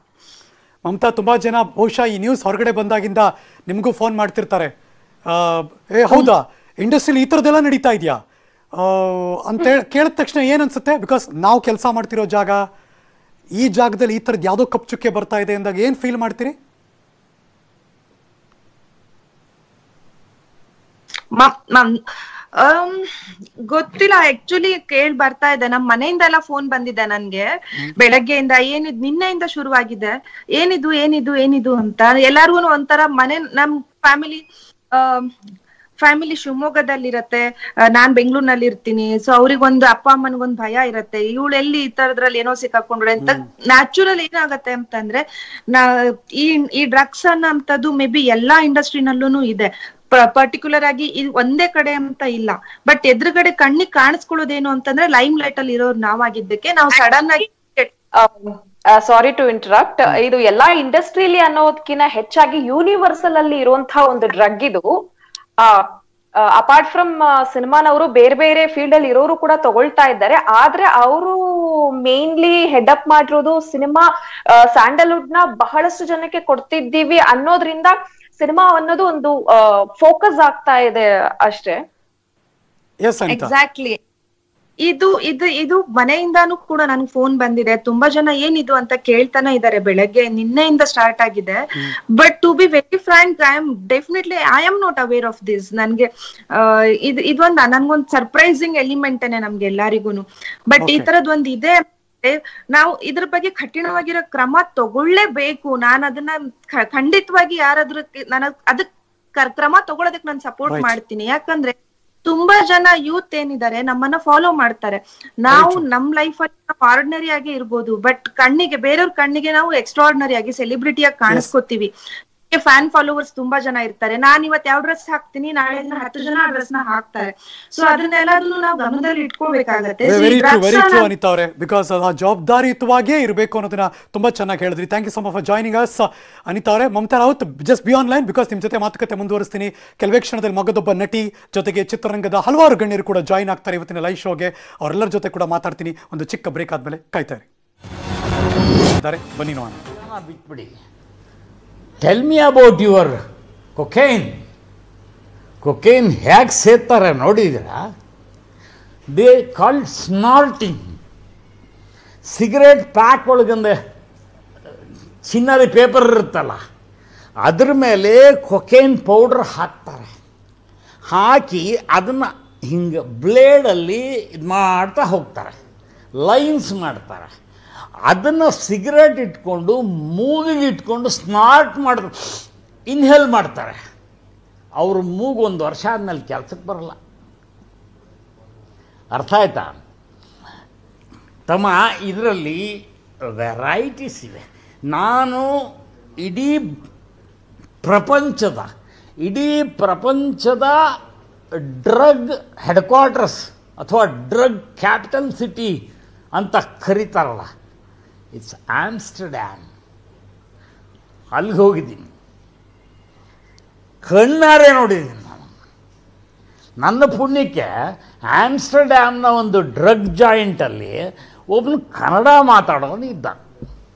ಮಮತಾ, ತುಂಬಾ ಜನ ಬಹುಶಃ ಈ ನ್ಯೂಸ್ ಹೊರಗಡೆ ಬಂದಾಗಿಂದ ನಿಮಗೂ ಫೋನ್ ಮಾಡ್ತಿರ್ತಾರೆ, ಹೌದಾ ಇಂಡಸ್ಟ್ರಿಲಿ ಈ ಥರದ್ದೆಲ್ಲ ನಡೀತಾ ಇದೆಯಾ ಅಂತ ಕೇಳಿದ ತಕ್ಷಣ ಏನ್ ಅನ್ಸುತ್ತೆ? ಬಿಕಾಸ್ ನಾವು ಕೆಲಸ ಮಾಡ್ತಿರೋ ಜಾಗ, ಈ ಜಾಗದಲ್ಲಿ ಈ ಥರದ್ದು ಯಾವುದೋ ಕಪ್ ಚುಕ್ಕೆ ಬರ್ತಾ ಇದೆ ಅಂದಾಗ ಏನ್ ಫೀಲ್ ಮಾಡ್ತೀರಿ? ಗೊತ್ತಿಲ್ಲ, ಆಕ್ಚುಲಿ ಬರ್ತಾ ಇದೆ. ನಮ್ ಮನೆಯಿಂದ ಎಲ್ಲ ಫೋನ್ ಬಂದಿದೆ ನನ್ಗೆ ಬೆಳಗ್ಗೆಯಿಂದ. ಏನಿದ್ ನಿನ್ನೆಯಿಂದ ಶುರುವಾಗಿದೆ, ಏನಿದು ಅಂತ. ಎಲ್ಲಾರ್ಗು ಒಂಥರ ಮನೆ, ನಮ್ ಫ್ಯಾಮಿಲಿ ಶಿವಮೊಗ್ಗದಲ್ಲಿರತ್ತೆ, ನಾನ್ ಬೆಂಗಳೂರಿನಲ್ಲಿ ಇರ್ತೀನಿ. ಸೊ ಅವ್ರಿಗೊಂದು ಅಪ್ಪ ಅಮ್ಮನಿಗೊಂದು ಭಯ ಇರತ್ತೆ, ಇವಳು ಎಲ್ಲಿ ಈ ತರದ್ರಲ್ಲಿ ಏನೋ ಸಿಕ್ಕಾಕೊಂಡ್ರೆ ಅಂತ. ನ್ಯಾಚುರಲ್ ಏನಾಗತ್ತೆ ಅಂತಂದ್ರೆ ಈ ಡ್ರಗ್ಸ್ ಅನ್ನೋಂಥದ್ದು ಮೇ ಬಿ ಎಲ್ಲಾ ಇಂಡಸ್ಟ್ರಿನಲ್ಲೂ ಇದೆ, ಪರ್ಟಿಕ್ಯುಲರ್ ಆಗಿ ಇದು ಒಂದೇ ಕಡೆ ಅಂತ ಇಲ್ಲ. ಬಟ್ ಎದುರುಗಡೆ ಕಣ್ಣಿಗೆ ಕಾಣಿಸ್ಕೊಳ್ಳೋದೇನು ಅಂತಂದ್ರೆ ಲೈಮ್ ಲೈಟ್ ಅಲ್ಲಿ ಇರೋರು ನಾವಾಗಿದ್ದಕ್ಕೆ ನಾವು ಸಡನ್ ಆಗಿ ಸಾರಿ ಟು ಇಂಟರಪ್ಟ್. ಇದು ಎಲ್ಲಾ ಇಂಡಸ್ಟ್ರಿಲಿ ಅನ್ನೋದಕ್ಕಿಂತ ಹೆಚ್ಚಾಗಿ ಯೂನಿವರ್ಸಲ್ ಅಲ್ಲಿ ಇರುವಂತಹ ಒಂದು ಡ್ರಗ್ ಇದು. ಅಪಾರ್ಟ್ ಫ್ರಮ್ ಸಿನಿಮಾನವರು ಬೇರೆ ಬೇರೆ ಫೀಲ್ಡ್ ಅಲ್ಲಿ ಇರೋರು ಕೂಡ ತಗೊಳ್ತಾ ಇದ್ದಾರೆ. ಆದ್ರೆ ಅವರು ಮೇನ್ಲಿ ಹೆಡ್ ಅಪ್ ಮಾಡಿರೋದು ಸಿನಿಮಾ, ಸ್ಯಾಂಡಲ್ವುಡ್ ನ ಬಹಳಷ್ಟು ಜನಕ್ಕೆ ಕೊಡ್ತಿದ್ದೀವಿ ಅನ್ನೋದ್ರಿಂದ ಸಿನಿಮಾ ಅನ್ನೋದು ಒಂದು ಫೋಕಸ್ ಆಗ್ತಾ ಇದೆ ಅಷ್ಟೇ. ಎಕ್ಸಾಕ್ಟ್ಲಿ. ಇದು ಮನೆಯಿಂದಾನು ಕೂಡ ನನ್ಗೆ ಫೋನ್ ಬಂದಿದೆ. ತುಂಬಾ ಜನ ಏನಿದು ಅಂತ ಕೇಳ್ತಾನೆ ಇದಾರೆ. ಬೆಳಗ್ಗೆ ನಿನ್ನೆಯಿಂದ ಸ್ಟಾರ್ಟ್ ಆಗಿದೆ. But to be very frank, I am not aware of this. ನನ್ಗೆ ಇದೊಂದು ನನ್ಗೊಂದು ಸರ್ಪ್ರೈಸಿಂಗ್ ಎಲಿಮೆಂಟೇನೆ ನಮ್ಗೆ ಎಲ್ಲರಿಗೂನು. ಬಟ್ ಈ ತರದ್ ಒಂದ್ ಇದೆ, ನಾವು ಇದ್ರ ಬಗ್ಗೆ ಕಠಿಣವಾಗಿರೋ ಕ್ರಮ ತಗೊಳ್ಳೇಬೇಕು. ನಾನು ಅದನ್ನ ಖಂಡಿತವಾಗಿ ಯಾರಾದ್ರೂ ಅದಕ್ ಕ್ರಮ ತಗೊಳ್ಳೋದಕ್ಕೆ ನಾನು ಸಪೋರ್ಟ್ ಮಾಡ್ತೀನಿ. ಯಾಕಂದ್ರೆ ತುಂಬಾ ಜನ ಯೂತ್ ಏನಿದ್ದಾರೆ ನಮ್ಮನ್ನ ಫಾಲೋ ಮಾಡ್ತಾರೆ. ನಾವು ನಮ್ ಲೈಫ್ ಅಲ್ಲಿ ಆರ್ಡಿನರಿ ಆಗಿ ಇರ್ಬೋದು, ಬಟ್ ಬೇರೆಯವ್ರ ಕಣ್ಣಿಗೆ ನಾವು ಎಕ್ಸ್ಟ್ರಾರ್ಡಿನರಿ ಆಗಿ ಸೆಲೆಬ್ರಿಟಿಯಾಗಿ ಕಾಣಿಸ್ಕೋತೀವಿ. ಫ್ಯಾನ್ ಫಾಲೋವರ್ಸ್ ತುಂಬಾ ಜನ ಇರ್ತಾರೆ. ನಾನ್ ಇವತ್ ಯಾವ ಡ್ರೆಸ್ ಹಾಕ್ತೀನಿ, ನಾಳೆ 10 ಜನ ಡ್ರೆಸ್ ನ ಹಾಕ್ತಾರೆ. ಸೊ ಅದನ್ನೆಲ್ಲದನ್ನು ನಾವು ಗಮನದಲ್ಲಿ ಇಟ್ಕೋಬೇಕಾಗತ್ತೆ. ವೆರಿ ಟ್ರೂ ಅನಿತಾ ಅವರೇ, ಬಿಕಾಸ್ ಆ ಜವಾಬ್ದಾರಿಯುತವಾಗೇ ಇರಬೇಕು ಅನ್ನೋದನ್ನ ತುಂಬಾ ಚೆನ್ನಾಗಿ ಹೇಳಿದ್ರಿ. Thank you so much for joining us Anita ಅವರೇ. Mamata Rawat, just be online, because ನಿಮ್ ಜೊತೆ ಮಾತುಕತೆ ಮುಂದುವರಿಸ್ತೀನಿ. ಕೆಲವೇ ಕ್ಷಣದಲ್ಲಿ ಮಗದೊಬ್ಬ ನಟಿ ಜೊತೆಗೆ ಚಿತ್ರರಂಗದ ಹಲವಾರು ಗಣ್ಯರು ಕೂಡ ಜಾಯ್ನ್ ಆಗ್ತಾರೆ ಇವತ್ತಿನ ಲೈವ್ ಶೋಗೆ. ಅವರೆಲ್ಲರ ಜೊತೆ ಕೂಡ ಮಾತಾಡ್ತೀನಿ. ಒಂದು ಚಿಕ್ಕ ಬ್ರೇಕ್ ಆದ್ಮೇಲೆ ಕಾಯ್ತಾ ಇರಿ. ಬನ್ನಿ ನೋಡೋಣ. ಬಿಟ್ಬಿಡಿ. Tell me about your cocaine. Cocaine ಹೇಗೆ ಸೇರ್ತಾರೆ ನೋಡಿದ್ದೀರಾ? They called snorting. Cigarette pack ಒಳಗಂದೆ ಚಿನ್ನದ ಪೇಪರ್ ಇರುತ್ತಲ್ಲ, ಅದ್ರ ಮೇಲೆ ಕೊಕೇನ್ ಪೌಡ್ರ್ ಹಾಕ್ತಾರೆ. ಹಾಕಿ ಅದನ್ನು ಹಿಂಗೆ ಬ್ಲೇಡಲ್ಲಿ ಇದು ಮಾಡ್ತಾ ಹೋಗ್ತಾರೆ, ಲೈನ್ಸ್ ಮಾಡ್ತಾರೆ. ಅದನ್ನು ಸಿಗರೇಟ್ ಇಟ್ಕೊಂಡು ಮೂಗಿಗೆ ಇಟ್ಕೊಂಡು ಸ್ನಾರ್ಟ್ ಮಾಡ್ತಾರೆ, ಇನ್ಹೇಲ್ ಮಾಡ್ತಾರೆ. ಅವರು ಮೂಗು 1 ವರ್ಷ ಆದಮೇಲೆ ಕೆಲಸಕ್ಕೆ ಬರಲ್ಲ. ಅರ್ಥ ಆಯ್ತಾ ತಮ್ಮ? ಇದರಲ್ಲಿ ವೆರೈಟೀಸ್ ಇವೆ. ನಾನು ಇಡೀ ಪ್ರಪಂಚದ ಡ್ರಗ್ ಹೆಡ್ ಕ್ವಾರ್ಟರ್ಸ್ ಅಥವಾ ಡ್ರಗ್ ಕ್ಯಾಪಿಟಲ್ ಸಿಟಿ ಅಂತ ಕರೀತಾರಲ್ಲ, ಇಟ್ಸ್ ಆಮ್ಸ್ಟರ್ಡ್ಯಾಮ್. ಅಲ್ಲಿಗೆ ಹೋಗಿದ್ದೀನಿ, ಕಣ್ಣಾರೆ ನೋಡಿದ್ದೀನಿ ನಾನು. ನನ್ನ ಪುಣ್ಯಕ್ಕೆ ಆಮ್ಸ್ಟರ್ಡ್ಯಾಮ್ನ ಒಂದು ಡ್ರಗ್ ಜಾಯಿಂಟಲ್ಲಿ ಒಬ್ಬನು ಕನ್ನಡ ಮಾತಾಡೋನು ಇದ್ದ.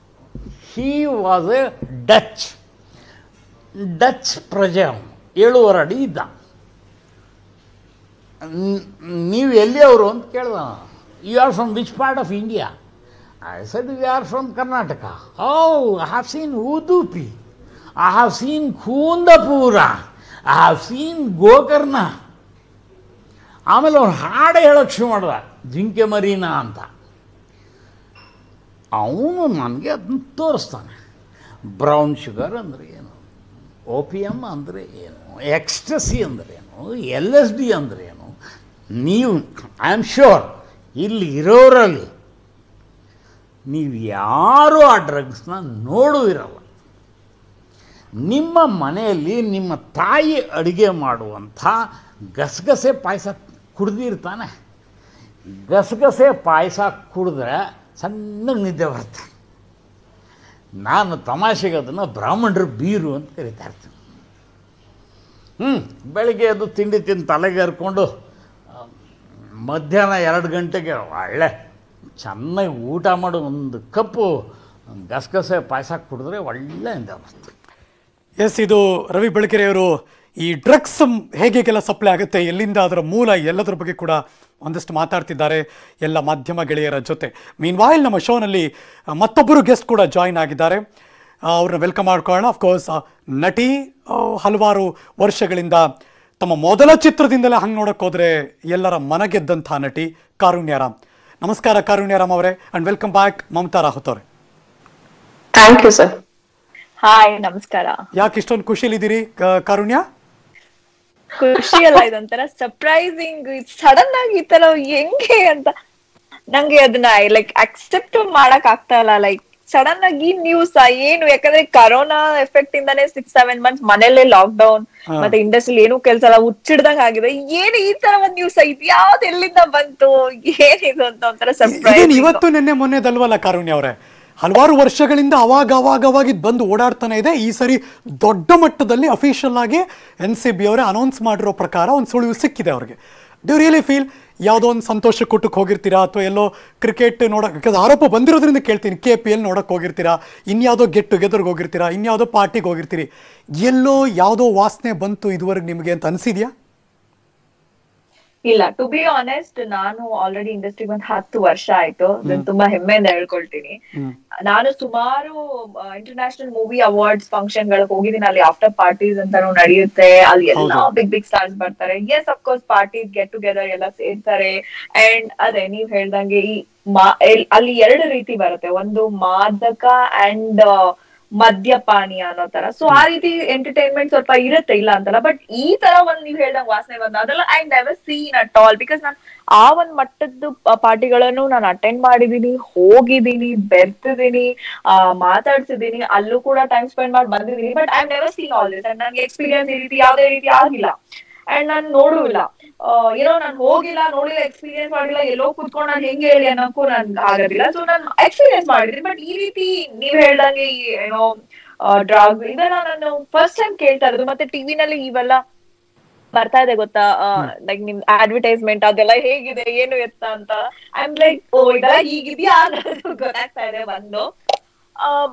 ಹೀ ವಾಸ್ ಎ ಡಚ್ ಪ್ರಜೆ, 7 ಅಡಿ ಇದ್ದ. ನೀವು ಎಲ್ಲಿಯವರು ಅಂತ ಕೇಳ್ದ. You are from which part of India? I said we are from Karnataka. Oh, I have seen Udupi, I have seen Kundapura, I have seen Gokarna. ಆಮೇಲೆ ಅವ್ನು ಹಾಡು ಹೇಳೋಕ್ಕೆ ಶುರು ಮಾಡ್ದ, ಜಿಂಕೆ ಮರೀನಾ ಅಂತ. ಅವನು ನನಗೆ ಅದನ್ನ ತೋರಿಸ್ತಾನೆ. ಬ್ರೌನ್ ಶುಗರ್ ಅಂದರೆ ಏನು, OPM ಅಂದರೆ ಏನು, ಎಕ್ಸ್ಟಸಿ ಅಂದರೆ ಏನು, LSD ಅಂದರೆ ಏನು. ನೀವು ಐ ಆಮ್ ಶ್ಯೂರ್ ಇಲ್ಲಿ ಇರೋರಲ್ಲಿ ನೀವು ಯಾರೂ ಆ ಡ್ರಗ್ಸ್ನ ನೋಡೂ ಇರಲ್ಲ. ನಿಮ್ಮ ಮನೆಯಲ್ಲಿ ನಿಮ್ಮ ತಾಯಿ ಅಡುಗೆ ಮಾಡುವಂಥ ಗಸಗಸೆ ಪಾಯಸ ಕುಡ್ದಿರ್ತಾನೆ. ಗಸಗಸೆ ಪಾಯಸ ಕುಡಿದ್ರೆ ಸಣ್ಣಗೆ ನಿದ್ದೆ ಬರುತ್ತೆ. ನಾನು ತಮಾಷೆಗೆ ಅದನ್ನು ಬ್ರಾಹ್ಮಣರು ಬೀರು ಅಂತ ಕರಿತಾ ಇರ್ತೀನಿ. ಬೆಳಿಗ್ಗೆ ಅದು ತಿಂಡಿ ತಿಂದು ತಲೆಗೆ ಹರ್ಕೊಂಡು ಮಧ್ಯಾಹ್ನ 2 ಗಂಟೆಗೆ ಒಳ್ಳೆ ಚೆನ್ನಾಗಿ ಊಟ ಮಾಡಿ ಒಂದು ಕಪ್ಪು ಗಸಗಸೆ ಪಾಯಸ ಕುಡಿದ್ರೆ ಒಳ್ಳೆ ನಿದ್ದೆ ಬರುತ್ತೆ. ಎಸ್, ಇದು ರವಿ ಬೆಳಗೆರೆಯವರು ಈ ಡ್ರಗ್ಸ್ ಹೇಗೆಲ್ಲ ಸಪ್ಲೈ ಆಗುತ್ತೆ, ಎಲ್ಲಿಂದ ಅದರ ಮೂಲ, ಎಲ್ಲದರ ಬಗ್ಗೆ ಕೂಡ ಒಂದಷ್ಟು ಮಾತಾಡ್ತಿದ್ದಾರೆ ಎಲ್ಲ ಮಾಧ್ಯಮ ಗೆಳೆಯರ ಜೊತೆ. ಮೀನ್ವಾಯಿಲ್ ನಮ್ಮ ಶೋನಲ್ಲಿ ಮತ್ತೊಬ್ಬರು ಗೆಸ್ಟ್ ಕೂಡ ಜಾಯಿನ್ ಆಗಿದ್ದಾರೆ, ಅವ್ರನ್ನ ವೆಲ್ಕಮ್ ಮಾಡ್ಕೊಳ್ಳೋಣ. ಅಫ್ಕೋರ್ಸ್ ನಟಿ, ಹಲವಾರು ವರ್ಷಗಳಿಂದ ತಮ್ಮ ಮೊದಲ ಚಿತ್ರದಿಂದಲೇ ಹಂಗೆ ನೋಡೋಕೆ ಹೋದರೆ ಎಲ್ಲರ ಮನಗೆದ್ದಂಥ ನಟಿ ಕಾರುಣ್ಯರಾಮ್. ನಮಸ್ಕಾರ ಕಾರುಣ್ಯರಾಮ್ ಅವರೇ, and welcome back Mamata Rahut ಅವರೇ. Thank you sir. ಹಾಯ್, ನಮಸ್ಕಾರ. ಯಾಕೆ ಇಷ್ಟೊಂದು ಖುಷಿಲಿದ್ದೀರಿ ಕಾರುಣ್ಯ? ಖುಷಿ ಅಲ್ಲ, ಇದೊಂಥರ ಸರ್ಪ್ರೈಸಿಂಗ್. ಸಡನ್ ಆಗಿ ಈ ತರ ಹೆಂಗೆ ಅಂತ ನಂಗೆ ಅದನ್ನ ಲೈಕ್ ಅಕ್ಸೆಪ್ಟ್ ಮಾಡಕ್ ಆಗ್ತಾ ಇಲ್ಲ. ಲೈಕ್ ಸಡನ್ ಆಗಿ ನ್ಯೂಸ್ ಏನು, ಯಾಕಂದ್ರೆ ಕರೋನಾ ಎಫೆಕ್ಟ್ ಇಂದಾನೆ 6-7 ಮಂತ್ಸ್ ಮನೇಲೆ ಲಾಕ್ ಡೌನ್, ಮತ್ತೆ ಇಂಡಸ್ಟ್ರಿ ಏನು ಕೆಲಸ ಎಲ್ಲ ಹುಚ್ಚಿಡ್ದಂಗ ಆಗಿದೆ. ಏನು ಈ ತರ ಒಂದ್ ನ್ಯೂಸ್ ಐತಿ, ಯಾವ್ದು ಎಲ್ಲಿಂದ ಬಂತು, ಏನಿದು ಅಂತ ಒಂಥರ ಸರ್ಪ್ರೈಸ್. ಇವತ್ತು ನಿನ್ನೆ ಮೊನ್ನೆದಲ್ವಲ್ಲ ಕಾರುಣ್ಯ ಅವರೇ, ಹಲವಾರು ವರ್ಷಗಳಿಂದ ಅವಾಗ ಇದು ಬಂದು ಓಡಾಡ್ತಾನೆ ಇದೆ. ಈ ಸರಿ ದೊಡ್ಡ ಮಟ್ಟದಲ್ಲಿ ಅಫಿಷಿಯಲ್ ಆಗಿ NCB ಅವರೇ ಅನೌನ್ಸ್ ಮಾಡಿರೋ ಪ್ರಕಾರ ಒಂದು ಸುಳಿವು ಸಿಕ್ಕಿದೆ ಅವ್ರಿಗೆ. ಡ್ಯೂ ರಿಯಲಿ ಫೀಲ್ ಯಾವುದೋ ಒಂದು ಸಂತೋಷ ಕೂಟಕ್ಕೆ ಹೋಗಿರ್ತೀರಾ, ಅಥವಾ ಎಲ್ಲೋ ಕ್ರಿಕೆಟ್ ನೋಡೋಕೆ ಆರೋಪ ಬಂದಿರೋದ್ರಿಂದ ಕೇಳ್ತೀನಿ, KPL ನೋಡೋಕೆ ಹೋಗಿರ್ತೀರಾ, ಇನ್ಯಾವುದೋ ಗೆಟ್ ಟುಗೆದರ್ಗೆ ಹೋಗಿರ್ತೀರಾ, ಇನ್ಯಾವುದೋ ಪಾರ್ಟಿಗೆ ಹೋಗಿರ್ತೀರಿ, ಎಲ್ಲೋ ಯಾವುದೋ ವಾಸನೆ ಬಂತು ಇದುವರೆಗೆ ನಿಮಗೆ ಅಂತ ಅನಿಸಿದ್ಯಾ? ಇಲ್ಲ, ಟು ಬಿ ಆನೆಸ್ಟ್, ನಾನು ಆಲ್ರೆಡಿ ಇಂಡಸ್ಟ್ರಿಗೆ ಬಂದು 10 ವರ್ಷ ಆಯ್ತು. ತುಂಬಾ ಹೆಮ್ಮೆಯಿಂದ ಹೇಳ್ಕೊಳ್ತೀನಿ. ನಾನು ಸುಮಾರು ಇಂಟರ್ನ್ಯಾಷನಲ್ ಮೂವಿ ಅವಾರ್ಡ್ಸ್ ಫಂಕ್ಷನ್ ಗಳಿಗೆ ಹೋಗಿದ್ದೀನಿ. ಅಲ್ಲಿ ಆಫ್ಟರ್ ಪಾರ್ಟೀಸ್ ಅಂತಾನು ನಡೆಯುತ್ತೆ, ಅಲ್ಲಿ ಎಲ್ಲಾ ಬಿಗ್ ಸ್ಟಾರ್ಸ್ ಬರ್ತಾರೆ. Yes, of course parties, get together ಎಲ್ಲ ಸೇರ್ತಾರೆ. ಅಂಡ್ ಅದೇ ನೀವ್ ಹೇಳ್ದಂಗೆ ಈ ಅಲ್ಲಿ 2 ರೀತಿ ಬರುತ್ತೆ, ಒಂದು ಮಾದಕ ಅಂಡ್ ಮದ್ಯಪಾನಿ ಅನ್ನೋ ತರ. ಸೊ ಆ ರೀತಿ ಎಂಟರ್ಟೈನ್ಮೆಂಟ್ ಸ್ವಲ್ಪ ಇರುತ್ತೆ, ಇಲ್ಲ ಅಂತಲ್ಲ. ಬಟ್ ಈ ತರ ಒಂದ್ ನೀವ್ ಹೇಳ್ದಂಗ್ ವಾಸನೆ ಬಂದ ಅದೆಲ್ಲ I never seen at all. Because ನಾನು ಆ ಒಂದ್ ಮಟ್ಟದ್ದು ಪಾರ್ಟಿಗಳನ್ನು ನಾನು ಅಟೆಂಡ್ ಮಾಡಿದೀನಿ, ಹೋಗಿದ್ದೀನಿ, ಬೆರ್ತಿದ್ದೀನಿ, ಮಾತಾಡ್ಸಿದೀನಿ, ಅಲ್ಲೂ ಕೂಡ ಟೈಮ್ ಸ್ಪೆಂಡ್ ಮಾಡಿ ಬಂದಿದ್ದೀನಿ. But I never seen all this. And ನನ್ಗೆ ಎಕ್ಸ್ಪೀರಿಯನ್ಸ್ ಈ ರೀತಿ ಯಾವ್ದೇ ರೀತಿ ಆಗಿಲ್ಲ. ಅಂಡ್ ನಾನು ನೋಡೂ ಇಲ್ಲ, ಏನೋ ನಾನು ಹೋಗಿಲ್ಲ, ನೋಡಿಲ್ಲ, ಎಕ್ಸ್ಪೀರಿಯನ್ಸ್ ಮಾಡಿಲ್ಲ, ಎಲ್ಲೋ ಕುತ್ಕೊಂಡು ನಾನು ಹೆಂಗೆ ಹೇಳಿ ಅನ್ನೋಕ್ಕೂ ನನ್ಗೆ ಆಗೋದಿಲ್ಲ. ಸೊ ನಾನು ಎಕ್ಸ್ಪೀರಿಯನ್ಸ್ ಮಾಡಿದ್ದೀನಿ. ಬಟ್ ಈ ರೀತಿ ನೀವ್ ಹೇಳ್ದಂಗೆ ಏನೋ ಡ್ರಗ್ ಇದೆಲ್ಲ ನಾನು ಫಸ್ಟ್ ಟೈಮ್ ಕೇಳ್ತಾ ಇರೋದು. ಮತ್ತೆ ಟಿವಿನಲ್ಲಿ ಇವೆಲ್ಲ ಬರ್ತಾ ಇದೆ ಗೊತ್ತಾ, ಲೈಕ್ ನಿಮ್ ಅಡ್ವರ್ಟೈಸ್ಮೆಂಟ್ ಅದೆಲ್ಲ ಹೇಗಿದೆ, ಏನು ಎತ್ತ ಅಂತ. ಐ ಆಮ್ ಲೈಕ್, ಓ ಇದೆಲ್ಲ ಹೀಗಿದ್ಯಾ ಗೊತ್ತಾಗ್ತಾ ಇದೆ ಒಂದು.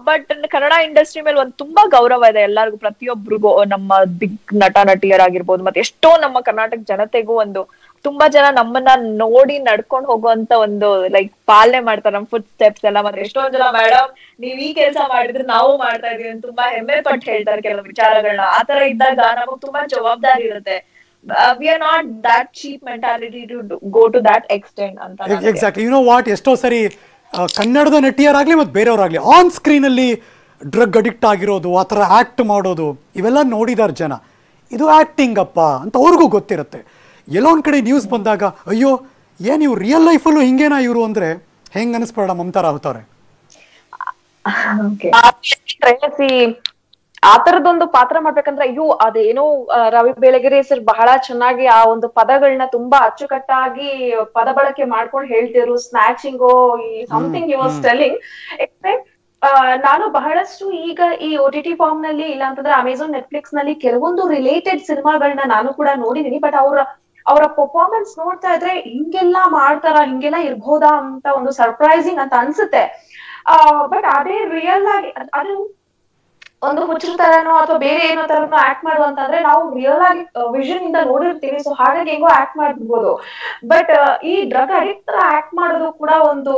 ಬಟ್ ಕನ್ನಡ ಇಂಡಸ್ಟ್ರಿ ಮೇಲೆ ಒಂದ್ ತುಂಬಾ ಗೌರವ ಇದೆ ಎಲ್ಲರಿಗೂ, ಪ್ರತಿಯೊಬ್ಬರಿಗೂ, ನಮ್ಮ ಬಿಗ್ ನಟ ನಟಿಯರಾಗಿರ್ಬೋದು, ಮತ್ತೆ ಎಷ್ಟೋ ನಮ್ಮ ಕರ್ನಾಟಕ ಜನತೆಗೂ ಒಂದು ತುಂಬಾ ಜನ ನಮ್ಮನ್ನ ನೋಡಿ ನಡ್ಕೊಂಡು ಹೋಗುವಂತ ಒಂದು ಲೈಕ್ ಪಾಲನೆ ಮಾಡ್ತಾರೆ ನಮ್ ಫುಡ್ ಸ್ಟೆಪ್ಸ್ ಎಲ್ಲ. ಮತ್ತೆ ಎಷ್ಟೊಂದ್ ಜನ ಮೇಡಮ್ ನೀವ್ ಈ ಕೆಲಸ ಮಾಡಿದ್ರೆ ನಾವು ಮಾಡ್ತಾ ಇದೀವಿ ಅಂತ ತುಂಬಾ ಹೆಮ್ಮೆ ಪಟ್ಟು ಹೇಳ್ತಾರೆ ಕೆಲವು ವಿಚಾರಗಳನ್ನ. ಆತರ ಇದ್ದಾಗ ನಮಗ್ ತುಂಬಾ ಜವಾಬ್ದಾರಿ ಇರುತ್ತೆ. We are not that cheap mentality to go to that extent ಅಂತ. ಎಕ್ಸಾಕ್ಟ್ಲಿ. ಯು ನೋ ವಾಟ್, ಎಷ್ಟೋ ಸರಿ ಕನ್ನಡದ ನಟಿಯರಾಗ್ಲಿ ಮತ್ತು ಬೇರೆಯವರಾಗ್ಲಿ ಆನ್ ಸ್ಕ್ರೀನಲ್ಲಿ ಡ್ರಗ್ ಅಡಿಕ್ಟ್ ಆಗಿರೋದು, ಆ ಥರ ಆ್ಯಕ್ಟ್ ಮಾಡೋದು, ಇವೆಲ್ಲ ನೋಡಿದಾರೆ ಜನ. ಇದು ಆ್ಯಕ್ಟಿಂಗ್ ಅಪ್ಪ ಅಂತ ಅವ್ರಿಗೂ ಗೊತ್ತಿರುತ್ತೆ. ಎಲ್ಲೋ ಒಂದು ಕಡೆ ನ್ಯೂಸ್ ಬಂದಾಗ ಅಯ್ಯೋ ಏನು ಇವ್ರು ರಿಯಲ್ ಲೈಫಲ್ಲೂ ಹಿಂಗೇನಾ ಇವರು ಅಂದರೆ ಹೆಂಗೆ ಅನಿಸ್ಬೇಡ ಮಮತಾ ರಾಹುತ್ ಅವರೇ? ಆ ತರದೊಂದು ಪಾತ್ರ ಮಾಡ್ಬೇಕಂದ್ರೆ ಅಯ್ಯೋ ಅದೇನೋ ರವಿ ಬೆಳಗೆರೆ ಸರ್ ಬಹಳ ಚೆನ್ನಾಗಿ ಆ ಒಂದು ಪದಗಳನ್ನ ತುಂಬಾ ಅಚ್ಚುಕಟ್ಟಾಗಿ ಪದ ಬಳಕೆ ಮಾಡ್ಕೊಂಡು ಹೇಳ್ತಿದ್ರು. ಸ್ನ್ಯಾಚಿಂಗು, ಈ ಸಮಥಿಂಗ್ ಯು ವಾಸ್ ಟೆಲ್ಲಿಂಗ್. ನಾನು ಬಹಳಷ್ಟು ಈಗ ಈ OTT ಫಾರ್ಮ್ ನಲ್ಲಿ ಇಲ್ಲ ಅಂತಂದ್ರೆ ಅಮೆಝಾನ್ ನೆಟ್ಫ್ಲಿಕ್ಸ್ ನಲ್ಲಿ ಕೆಲವೊಂದು ರಿಲೇಟೆಡ್ ಸಿನಿಮಾಗಳನ್ನ ನಾನು ಕೂಡ ನೋಡಿದೀನಿ. ಬಟ್ ಅವರ ಪರ್ಫಾರ್ಮೆನ್ಸ್ ನೋಡ್ತಾ ಇದ್ರೆ ಹಿಂಗೆಲ್ಲ ಮಾಡ್ತಾರ, ಹಿಂಗೆಲ್ಲ ಇರ್ಬೋದಾ ಅಂತ ಒಂದು ಸರ್ಪ್ರೈಸಿಂಗ್ ಅಂತ ಅನ್ಸುತ್ತೆ. ಬಟ್ ಅದೇ ರಿಯಲ್ ಆಗಿ ಅದು ಒಂದು ಹುಚ್ಚರ ತರನೋ ಅಥವಾ ಬೇರೆ ಏನೋ ತರನೋ ಆಕ್ಟ್ ಮಾಡುವಂತಂದ್ರೆ ನಾವು ರಿಯಲ್ ಆಗಿ ವಿಷನ್ ಇಂದ ನೋಡಿರ್ತೀವಿ. ಸೊ ಹಾಗಾಗಿ ಹೆಂಗೋ ಆಕ್ಟ್ ಮಾಡ್ಬಿಡ್ಬೋದು. ಬಟ್ ಈ ಡ್ರಗ್ ಅಡಿಕ್ಟ್ ತರ ಆಕ್ಟ್ ಮಾಡೋದು ಕೂಡ ಒಂದು